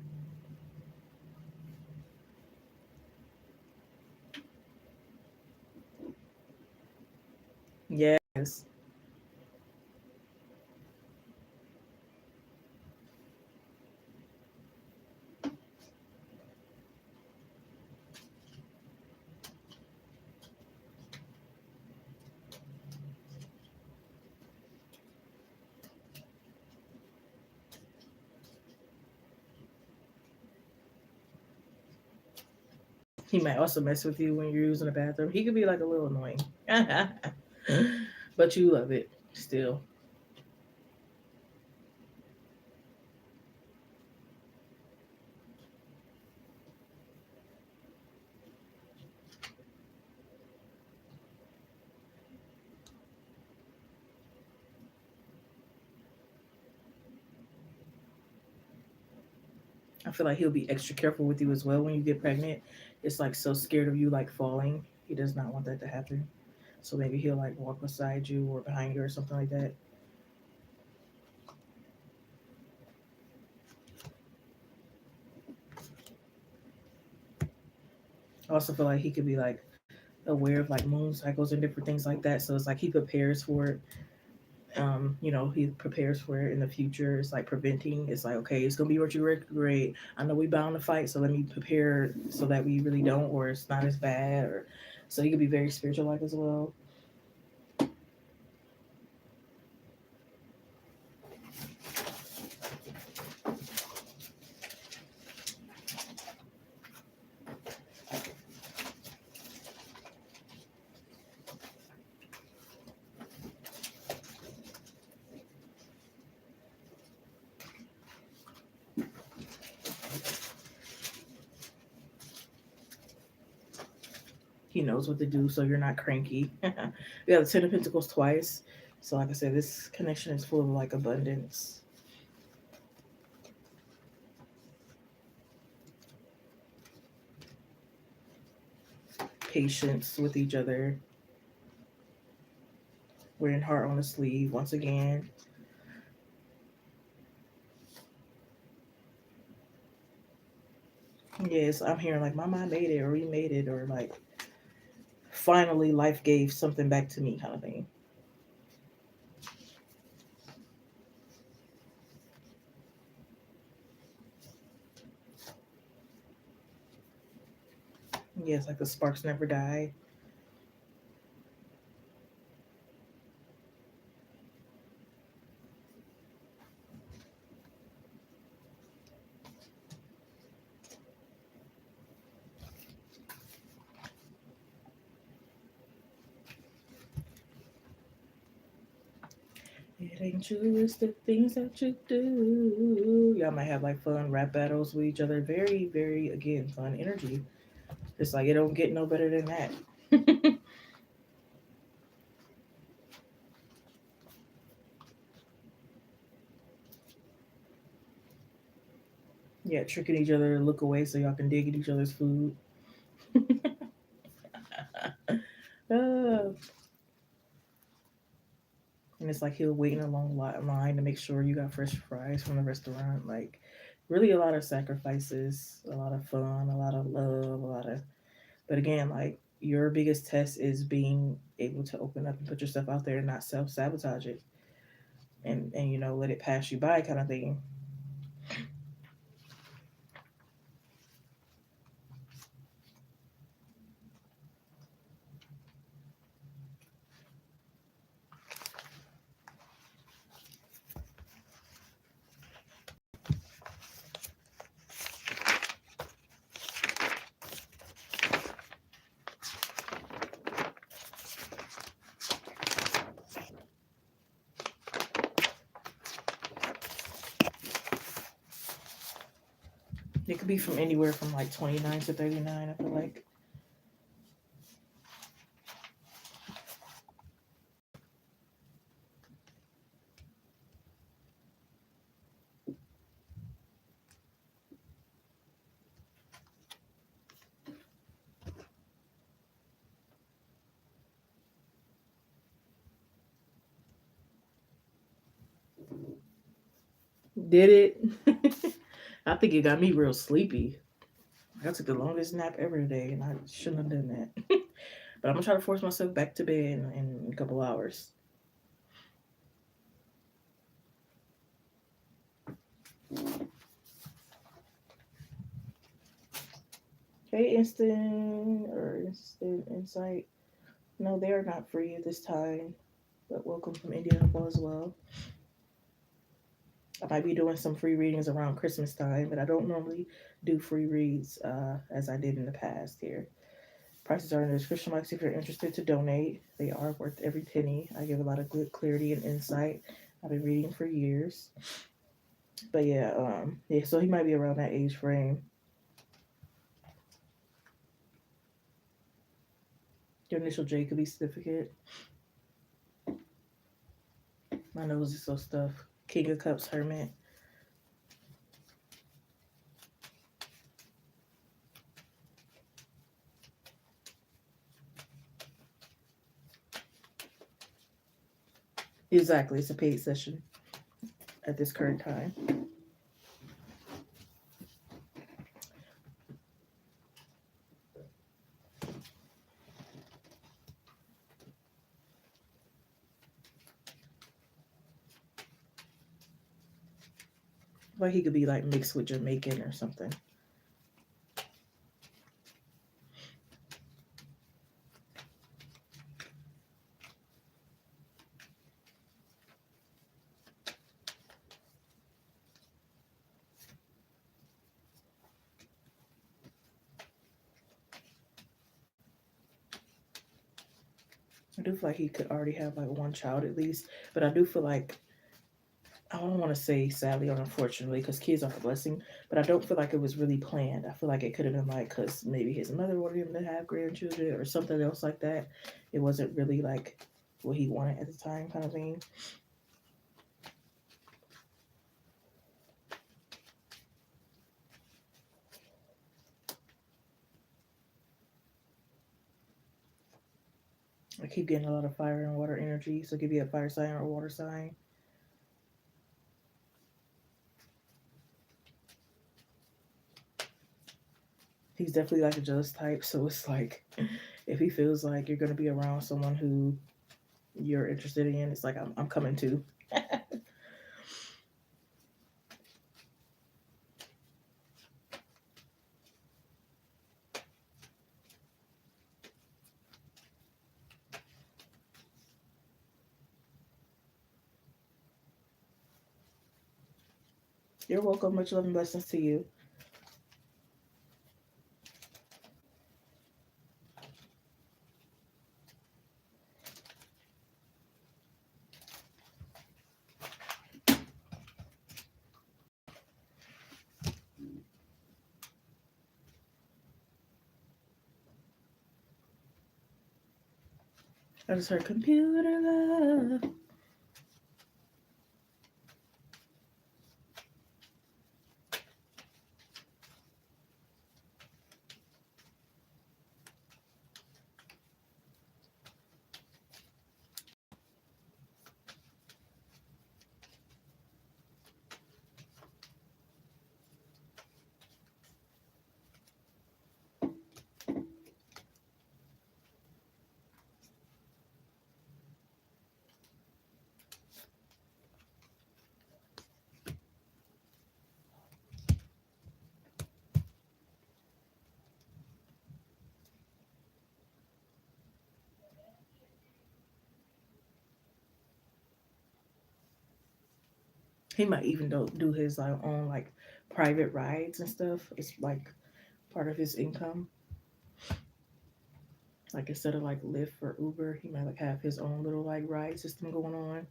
Yes. He might also mess with you when you're using the bathroom. He could be like a little annoying. But you love it still. I feel like he'll be extra careful with you as well when you get pregnant. It's like so scared of you like falling. He does not want that to happen. So maybe he'll like walk beside you or behind you or something like that. I also feel like he could be like aware of like moon cycles and different things like that. So it's like he prepares for it. He prepares for it in the future. It's like preventing. It's like, okay, it's gonna be retrograde. I know we bound to fight, so let me prepare so that we really don't, or it's not as bad, or so he could be very spiritual like as well. He knows what to do, so you're not cranky. We got the Ten of Pentacles twice. So like I said, this connection is full of like abundance, patience with each other. Wearing heart on the sleeve once again. Yes, I'm hearing like my mom made it or we made it or like finally life gave something back to me kind of thing. Yes, like the sparks never die. It ain't you, it's the things that you do. Y'all might have like fun rap battles with each other. Very, very, again, fun energy. It's like it don't get no better than that. Yeah, tricking each other to look away so y'all can dig at each other's food. Uh, and it's like he'll wait in a long line to make sure you got fresh fries from the restaurant. Like, really, a lot of sacrifices, a lot of fun, a lot of love, a lot of. But again, like your biggest test is being able to open up and put yourself out there and not self sabotage it, and let it pass you by, kind of thing. It could be from anywhere from like 29 to 39. I feel like. Did it? I think it got me real sleepy. I took the longest nap ever today, and I shouldn't have done that. But I'm gonna try to force myself back to bed in a couple hours. Hey, instant insight. No, they are not free this time, but welcome from Indianapolis as well. I might be doing some free readings around Christmas time, but I don't normally do free reads as I did in the past here. Prices are in the description box if you're interested to donate. They are worth every penny. I give a lot of good clarity and insight. I've been reading for years. But yeah, so he might be around that age frame. Your initial J could be significant. My nose is so stuffed. King of Cups, Hermit. Exactly, it's a paid session at this current time. Like he could be like mixed with Jamaican or something. I do feel like he could already have like one child at least, but I do feel like I don't want to say sadly or unfortunately because kids are a blessing, but I don't feel like it was really planned. I feel like it could have been like because maybe his mother wanted him to have grandchildren or something else like that. It wasn't really like what he wanted at the time, kind of thing. I keep getting a lot of fire and water energy, so it could be a fire sign or a water sign. He's definitely like a jealous type, so it's like if he feels like you're gonna be around someone who you're interested in, it's like I'm coming too. You're welcome. Much love and blessings to you. I just heard computer love. He might even do his like own like private rides and stuff. It's like part of his income. Like instead of like Lyft or Uber, he might like have his own little like ride system going on.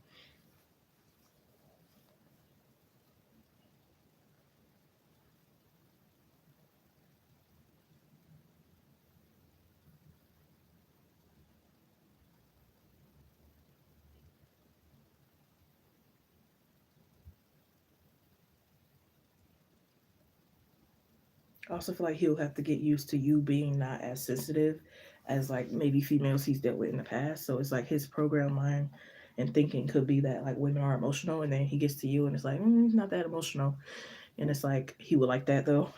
I also feel like he'll have to get used to you being not as sensitive as like maybe females he's dealt with in the past. So it's like his program mind and thinking could be that like women are emotional, and then he gets to you and it's like he's not that emotional, and it's like he would like that though.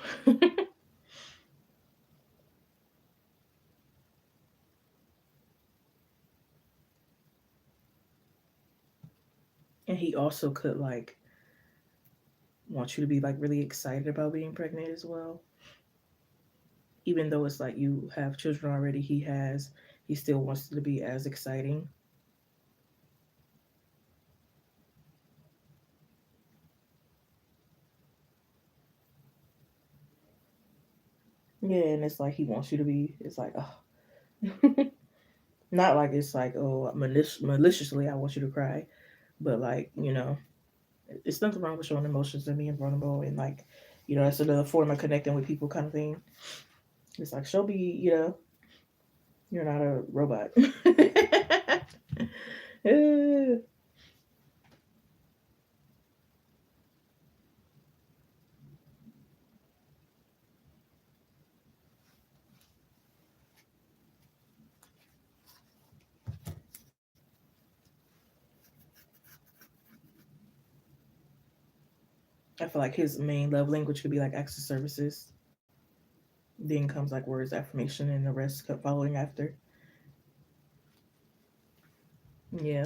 And he also could like want you to be like really excited about being pregnant as well. Even though it's like you have children already, he still wants it to be as exciting. Yeah, and it's like he wants you to be. It's like oh, not like it's like oh maliciously I want you to cry, but like it's nothing wrong with showing emotions and being vulnerable and like that's another form of connecting with people kind of thing. It's like show me you're not a robot. I feel like his main love language could be like acts of services. Then comes like words, affirmation, and the rest kept following after. Yeah.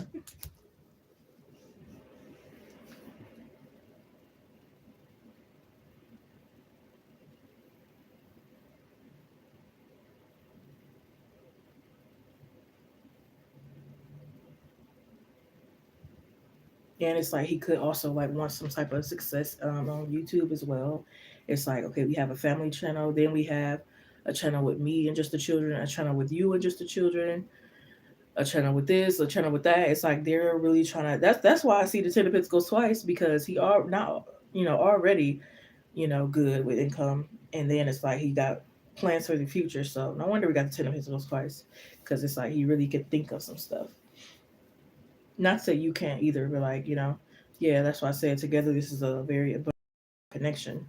And it's like he could also like want some type of success on YouTube as well. It's like, okay, we have a family channel, then we have a channel with me and just the children, a channel with you and just the children, a channel with this, a channel with that. It's like they're really trying to. That's why I see the Ten of Pentacles twice, because he are now, already, good with income, and then it's like he got plans for the future. So no wonder we got the Ten of Pentacles twice, because it's like he really could think of some stuff. Not say you can't either, but like, yeah, that's why I said together this is a very abundant connection.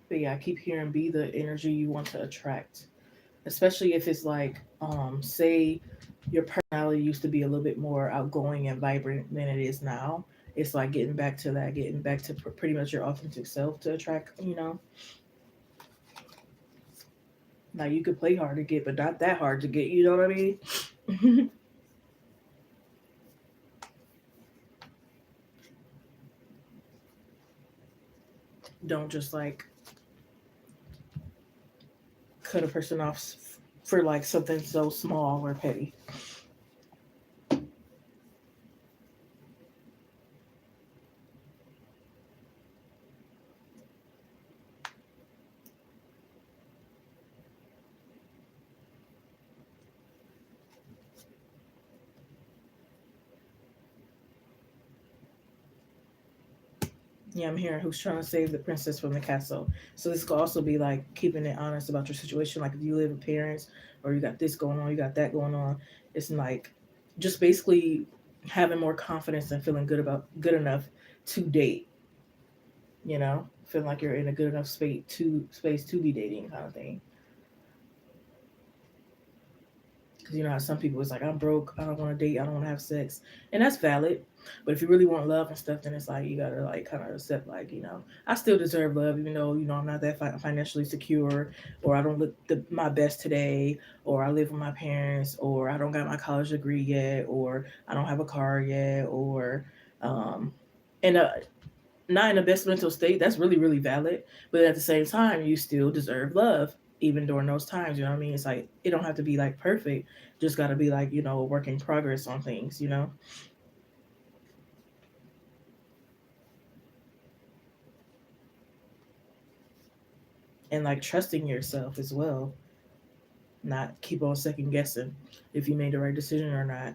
But yeah, I keep hearing be the energy you want to attract, especially if it's like, say your personality used to be a little bit more outgoing and vibrant than it is now. It's like getting back to that, getting back to pretty much your authentic self to attract, now you could play hard to get, but not that hard to get, you know what I mean? Don't just like cut a person off for like something so small or petty. Yeah, I'm hearing who's trying to save the princess from the castle. So this could also be like keeping it honest about your situation. Like if you live with parents or you got this going on, you got that going on. It's like just basically having more confidence and feeling good enough to date. Feeling like you're in a good enough space to be dating kind of thing. Because you know how some people it's like, I'm broke, I don't want to date, I don't want to have sex, and that's valid. But if you really want love and stuff, then it's like you gotta like kind of accept like, I still deserve love, even though I'm not that financially secure, or I don't look my best today, or I live with my parents, or I don't got my college degree yet, or I don't have a car yet, or um, and not in the best mental state. That's really really valid. But at the same time, you still deserve love even during those times. You know what I mean? It's like it don't have to be like perfect. Just got to be like a work in progress on things. And like trusting yourself as well. Not keep on second guessing if you made the right decision or not.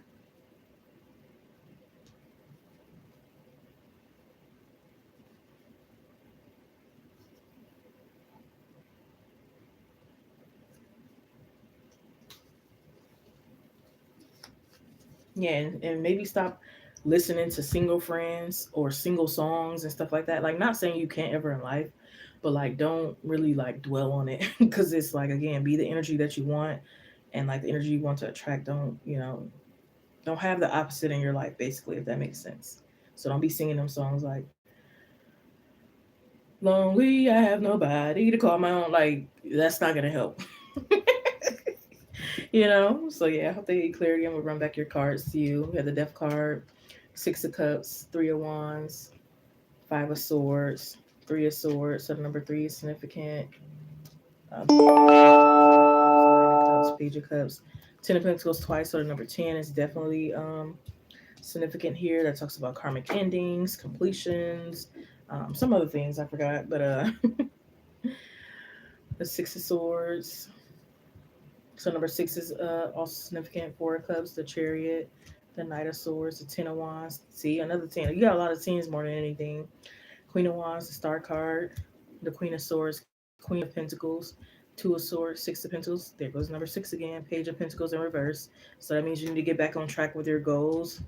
Yeah, and maybe stop listening to single friends or single songs and stuff like that. Like, not saying you can't ever in life, but like, don't really like dwell on it because it's like, again, be the energy that you want and like the energy you want to attract. Don't have the opposite in your life, basically, if that makes sense. So don't be singing them songs like, lonely, I have nobody to call my own. Like, that's not going to help. So yeah, I hope they get clarity. I'm gonna run back your cards to you. We have the Death card, Six of Cups, Three of Wands, Five of Swords, Three of Swords. So the number three is significant. Nine of Cups, Page of Cups, Ten of Pentacles twice. So the number 10 is definitely significant here. That talks about karmic endings, completions, some other things I forgot. But the Six of Swords. So number six is also significant. Four of Cups, the Chariot, the Knight of Swords, the Ten of Wands. See, another ten. You got a lot of tens more than anything. Queen of Wands, the Star card, the Queen of Swords, Queen of Pentacles, Two of Swords, Six of Pentacles. There goes number six again. Page of Pentacles in reverse. So that means you need to get back on track with your goals.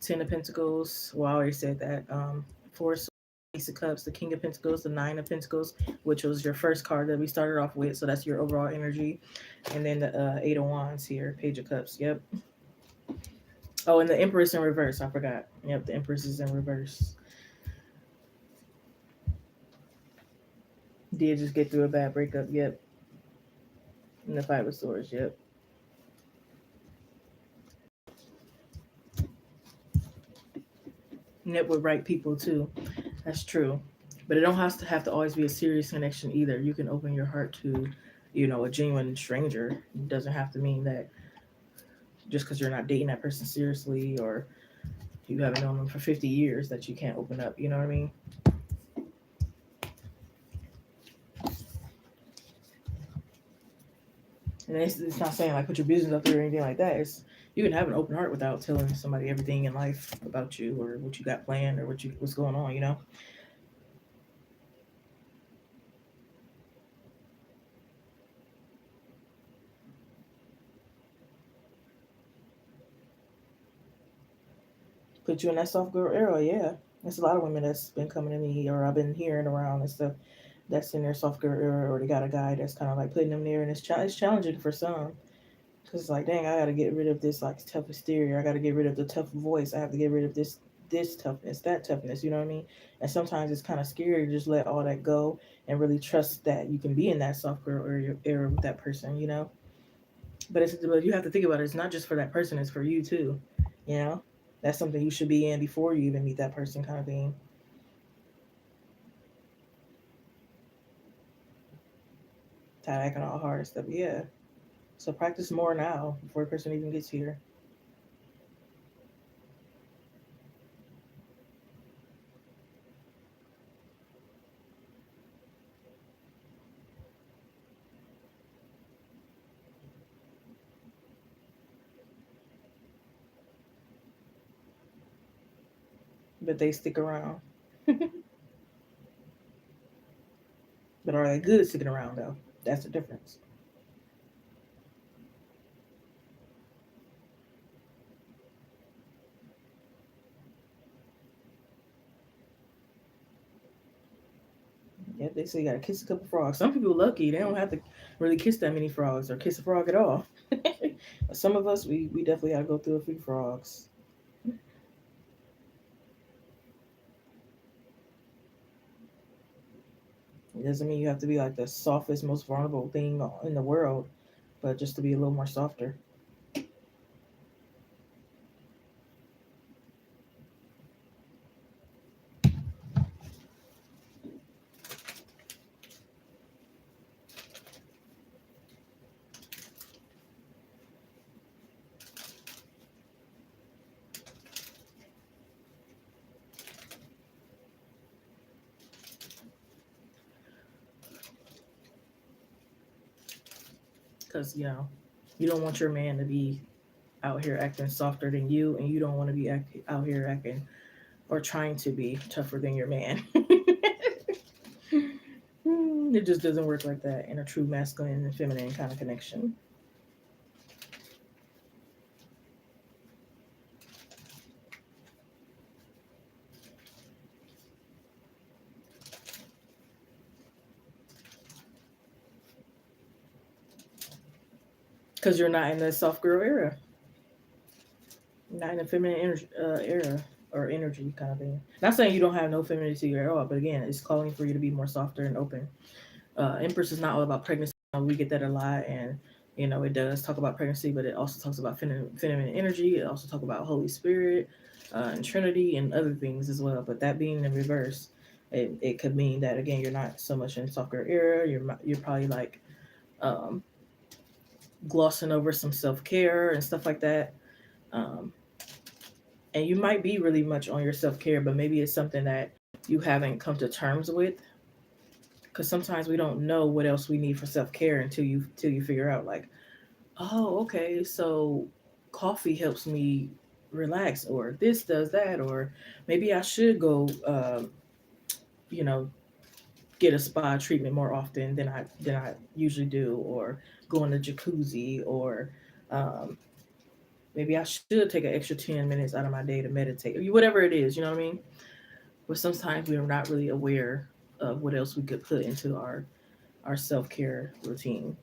Ten of Pentacles. Well, I already said that. Four of Ace of Cups, the King of Pentacles, the Nine of Pentacles, which was your first card that we started off with. So that's your overall energy. And then the Eight of Wands here, Page of Cups. Yep. Oh, and the Empress in reverse. I forgot. Yep, the Empress is in reverse. Did just get through a bad breakup. Yep. And the Five of Swords. Yep. Net with right people too. That's true. But it don't have to always be a serious connection either. You can open your heart to, a genuine stranger. It doesn't have to mean that just because you're not dating that person seriously or you haven't known them for 50 years that you can't open up. You know what I mean? And it's not saying like put your business up there or anything like that. It's you can have an open heart without telling somebody everything in life about you or what you got planned or what's going on. Put you in that soft girl era, yeah. There's a lot of women that's been coming to me or I've been hearing around and stuff that's in their soft girl era or they got a guy that's kind of like putting them there and it's challenging for some. Cause it's like, dang, I got to get rid of this like tough exterior. I got to get rid of the tough voice. I have to get rid of this toughness, that toughness. You know what I mean? And sometimes it's kind of scary to just let all that go and really trust that you can be in that soft girl era with that person. But you have to think about it. It's not just for that person. It's for you too. You know, that's something you should be in before you even meet that person, kind of thing. Tired acting all hard and stuff. Yeah. So practice more now before a person even gets here. But they stick around. But are they good at sticking around though? That's the difference. Yeah, they say you gotta kiss a couple frogs. Some people are lucky; they don't have to really kiss that many frogs or kiss a frog at all. But some of us, we definitely gotta go through a few frogs. It doesn't mean you have to be like the softest, most vulnerable thing in the world, but just to be a little more softer. Because you don't want your man to be out here acting softer than you, and you don't want to be out here acting or trying to be tougher than your man. It just doesn't work like that in a true masculine and feminine kind of connection. Because you're not in the soft girl era, not in the feminine era or energy kind of thing. Not saying you don't have no femininity at all, but again, it's calling for you to be more softer and open. Empress is not all about pregnancy. We get that a lot, and it does talk about pregnancy, but it also talks about feminine energy. It also talks about Holy Spirit and Trinity and other things as well. But that being in reverse, it could mean that again you're not so much in soft girl era. You're probably like um, glossing over some self care and stuff like that. Um, and you might be really much on your self care, but maybe it's something that you haven't come to terms with because sometimes we don't know what else we need for self care until you figure out like, oh, okay, so coffee helps me relax, or this does that, or maybe I should go, you know, get a spa treatment more often than I usually do, or go in the jacuzzi, or um, maybe I should take an extra 10 minutes out of my day to meditate, or whatever it is. You know what I mean? but sometimes we are not really aware of what else we could put into our self care routine.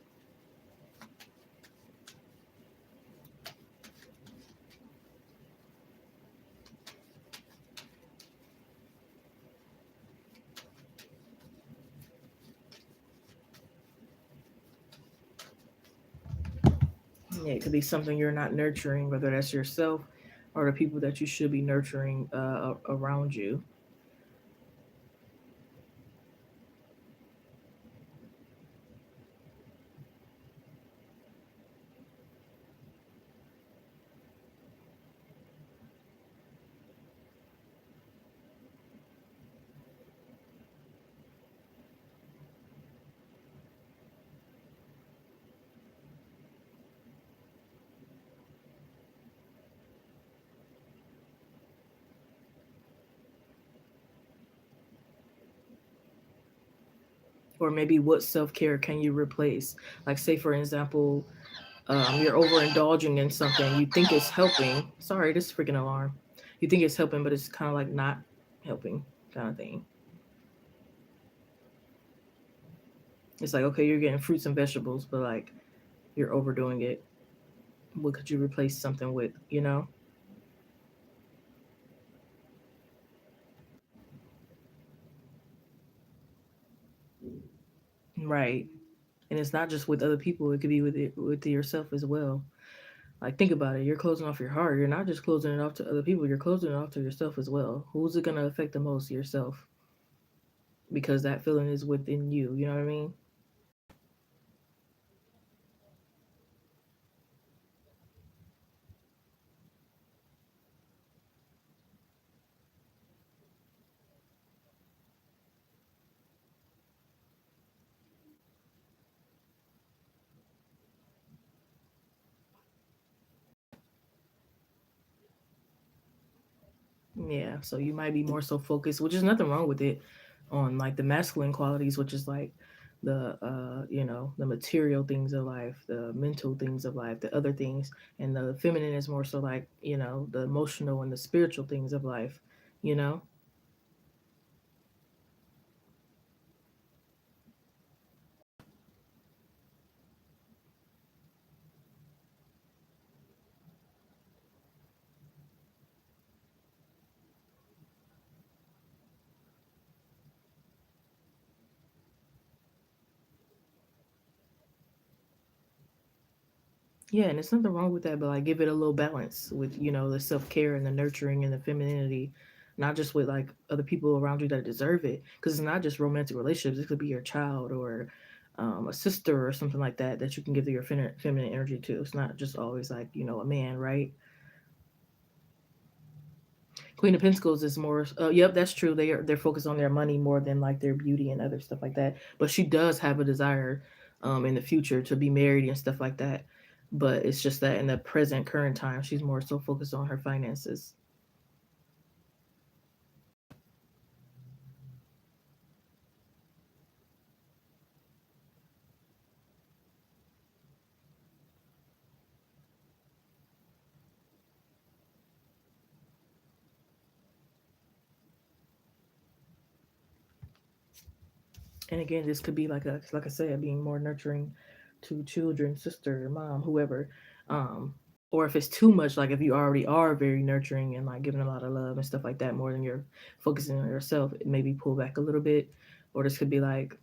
Yeah, it could be something you're not nurturing, whether that's yourself or the people that you should be nurturing around you. Or maybe what self care can you replace? Like, say, for example, you're overindulging in something, you think it's helping. Sorry, this freaking alarm. You think it's helping, but it's kind of like not helping, kind of thing. It's like, okay, you're getting fruits and vegetables, but like you're overdoing it. What could you replace something with, you know? Right. And it's not just with other people, it could be with yourself as well. Like, think about it. You're closing off your heart. You're not just closing it off to other people, you're closing it off to yourself as well. Who's it going to affect the most? Yourself. Because that feeling is within you. You know what I mean? Yeah. So you might be more so focused, which is nothing wrong with it, on like the masculine qualities, which is like the material things of life, the mental things of life, the other things. And the feminine is more so like, the emotional and the spiritual things of life, you know? Yeah, and there's nothing wrong with that, but like give it a little balance with, the self care and the nurturing and the femininity, not just with like other people around you that deserve it. Because it's not just romantic relationships, it could be your child or a sister or something like that that you can give your feminine energy to. It's not just always like, a man, right? Queen of Pentacles is more. Yep, that's true. They're focused on their money more than like their beauty and other stuff like that. But she does have a desire, in the future to be married and stuff like that. But it's just that in the present current time, she's more so focused on her finances. And again, this could be like I said, being more nurturing to children, sister, mom, whoever. Um, or if it's too much, like if you already are very nurturing and like giving a lot of love and stuff like that, more than you're focusing on yourself, maybe pull back a little bit. Or this could be like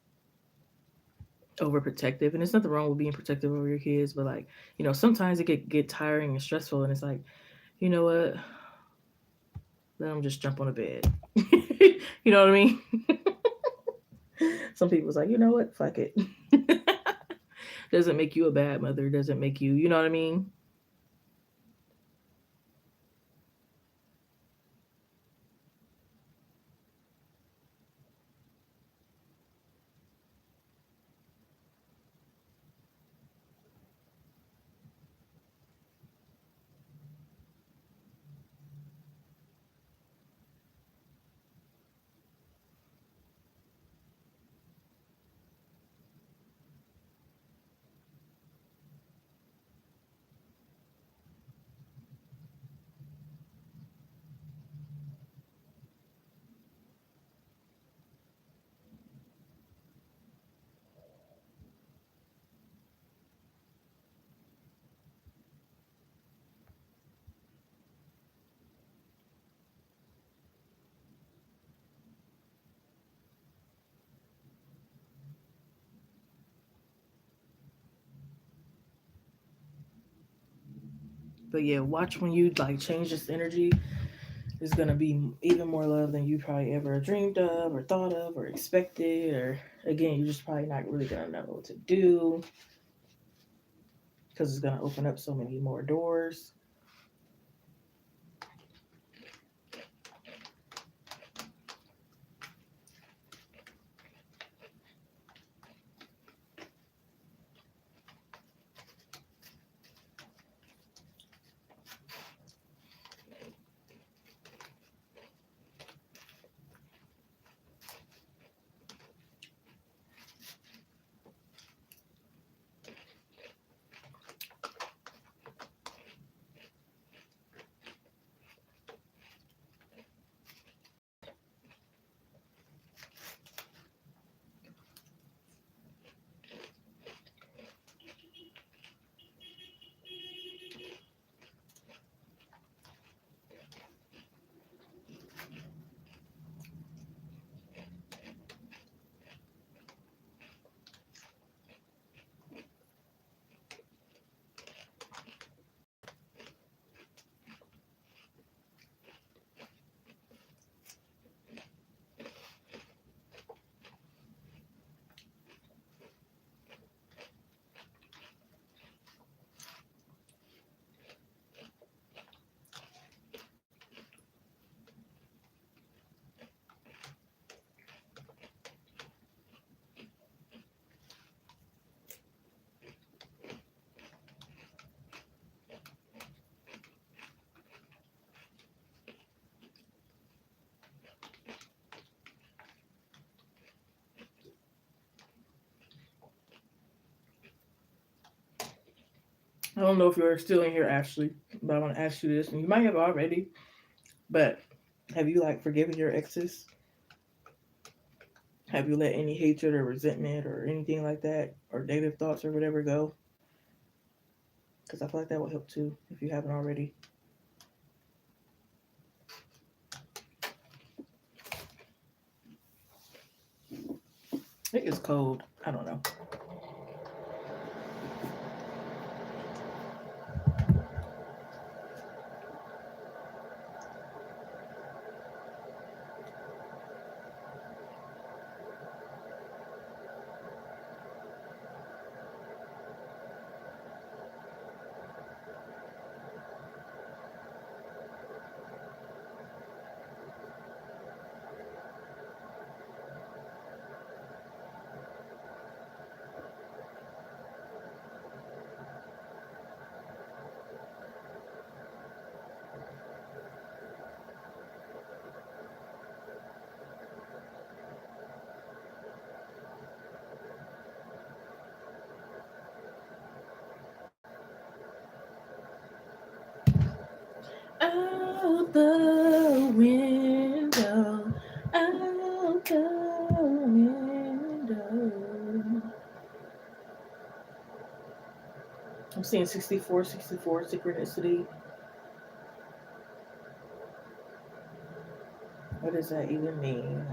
overprotective, and there's nothing wrong with being protective over your kids, but like, sometimes it get tiring and stressful, and it's like, you know what, let them just jump on the bed. You know what I mean? Some people's like, you know what, fuck it. Doesn't make you a bad mother, doesn't make you, you know what I mean? But yeah, watch when you like change this energy. There's gonna be even more love than you probably ever dreamed of, or thought of, or expected. Or again, you're just probably not really gonna know what to do because it's gonna open up so many more doors. I don't know if you're still in here, Ashley, but I want to ask you this, and you might have already. But have you like forgiven your exes? Have you let any hatred or resentment or anything like that, or negative thoughts or whatever go? Because I feel like that will help too if you haven't already. It is cold. I don't know. Out the window, out the window. I'm seeing 64, 64 synchronicity. What does that even mean?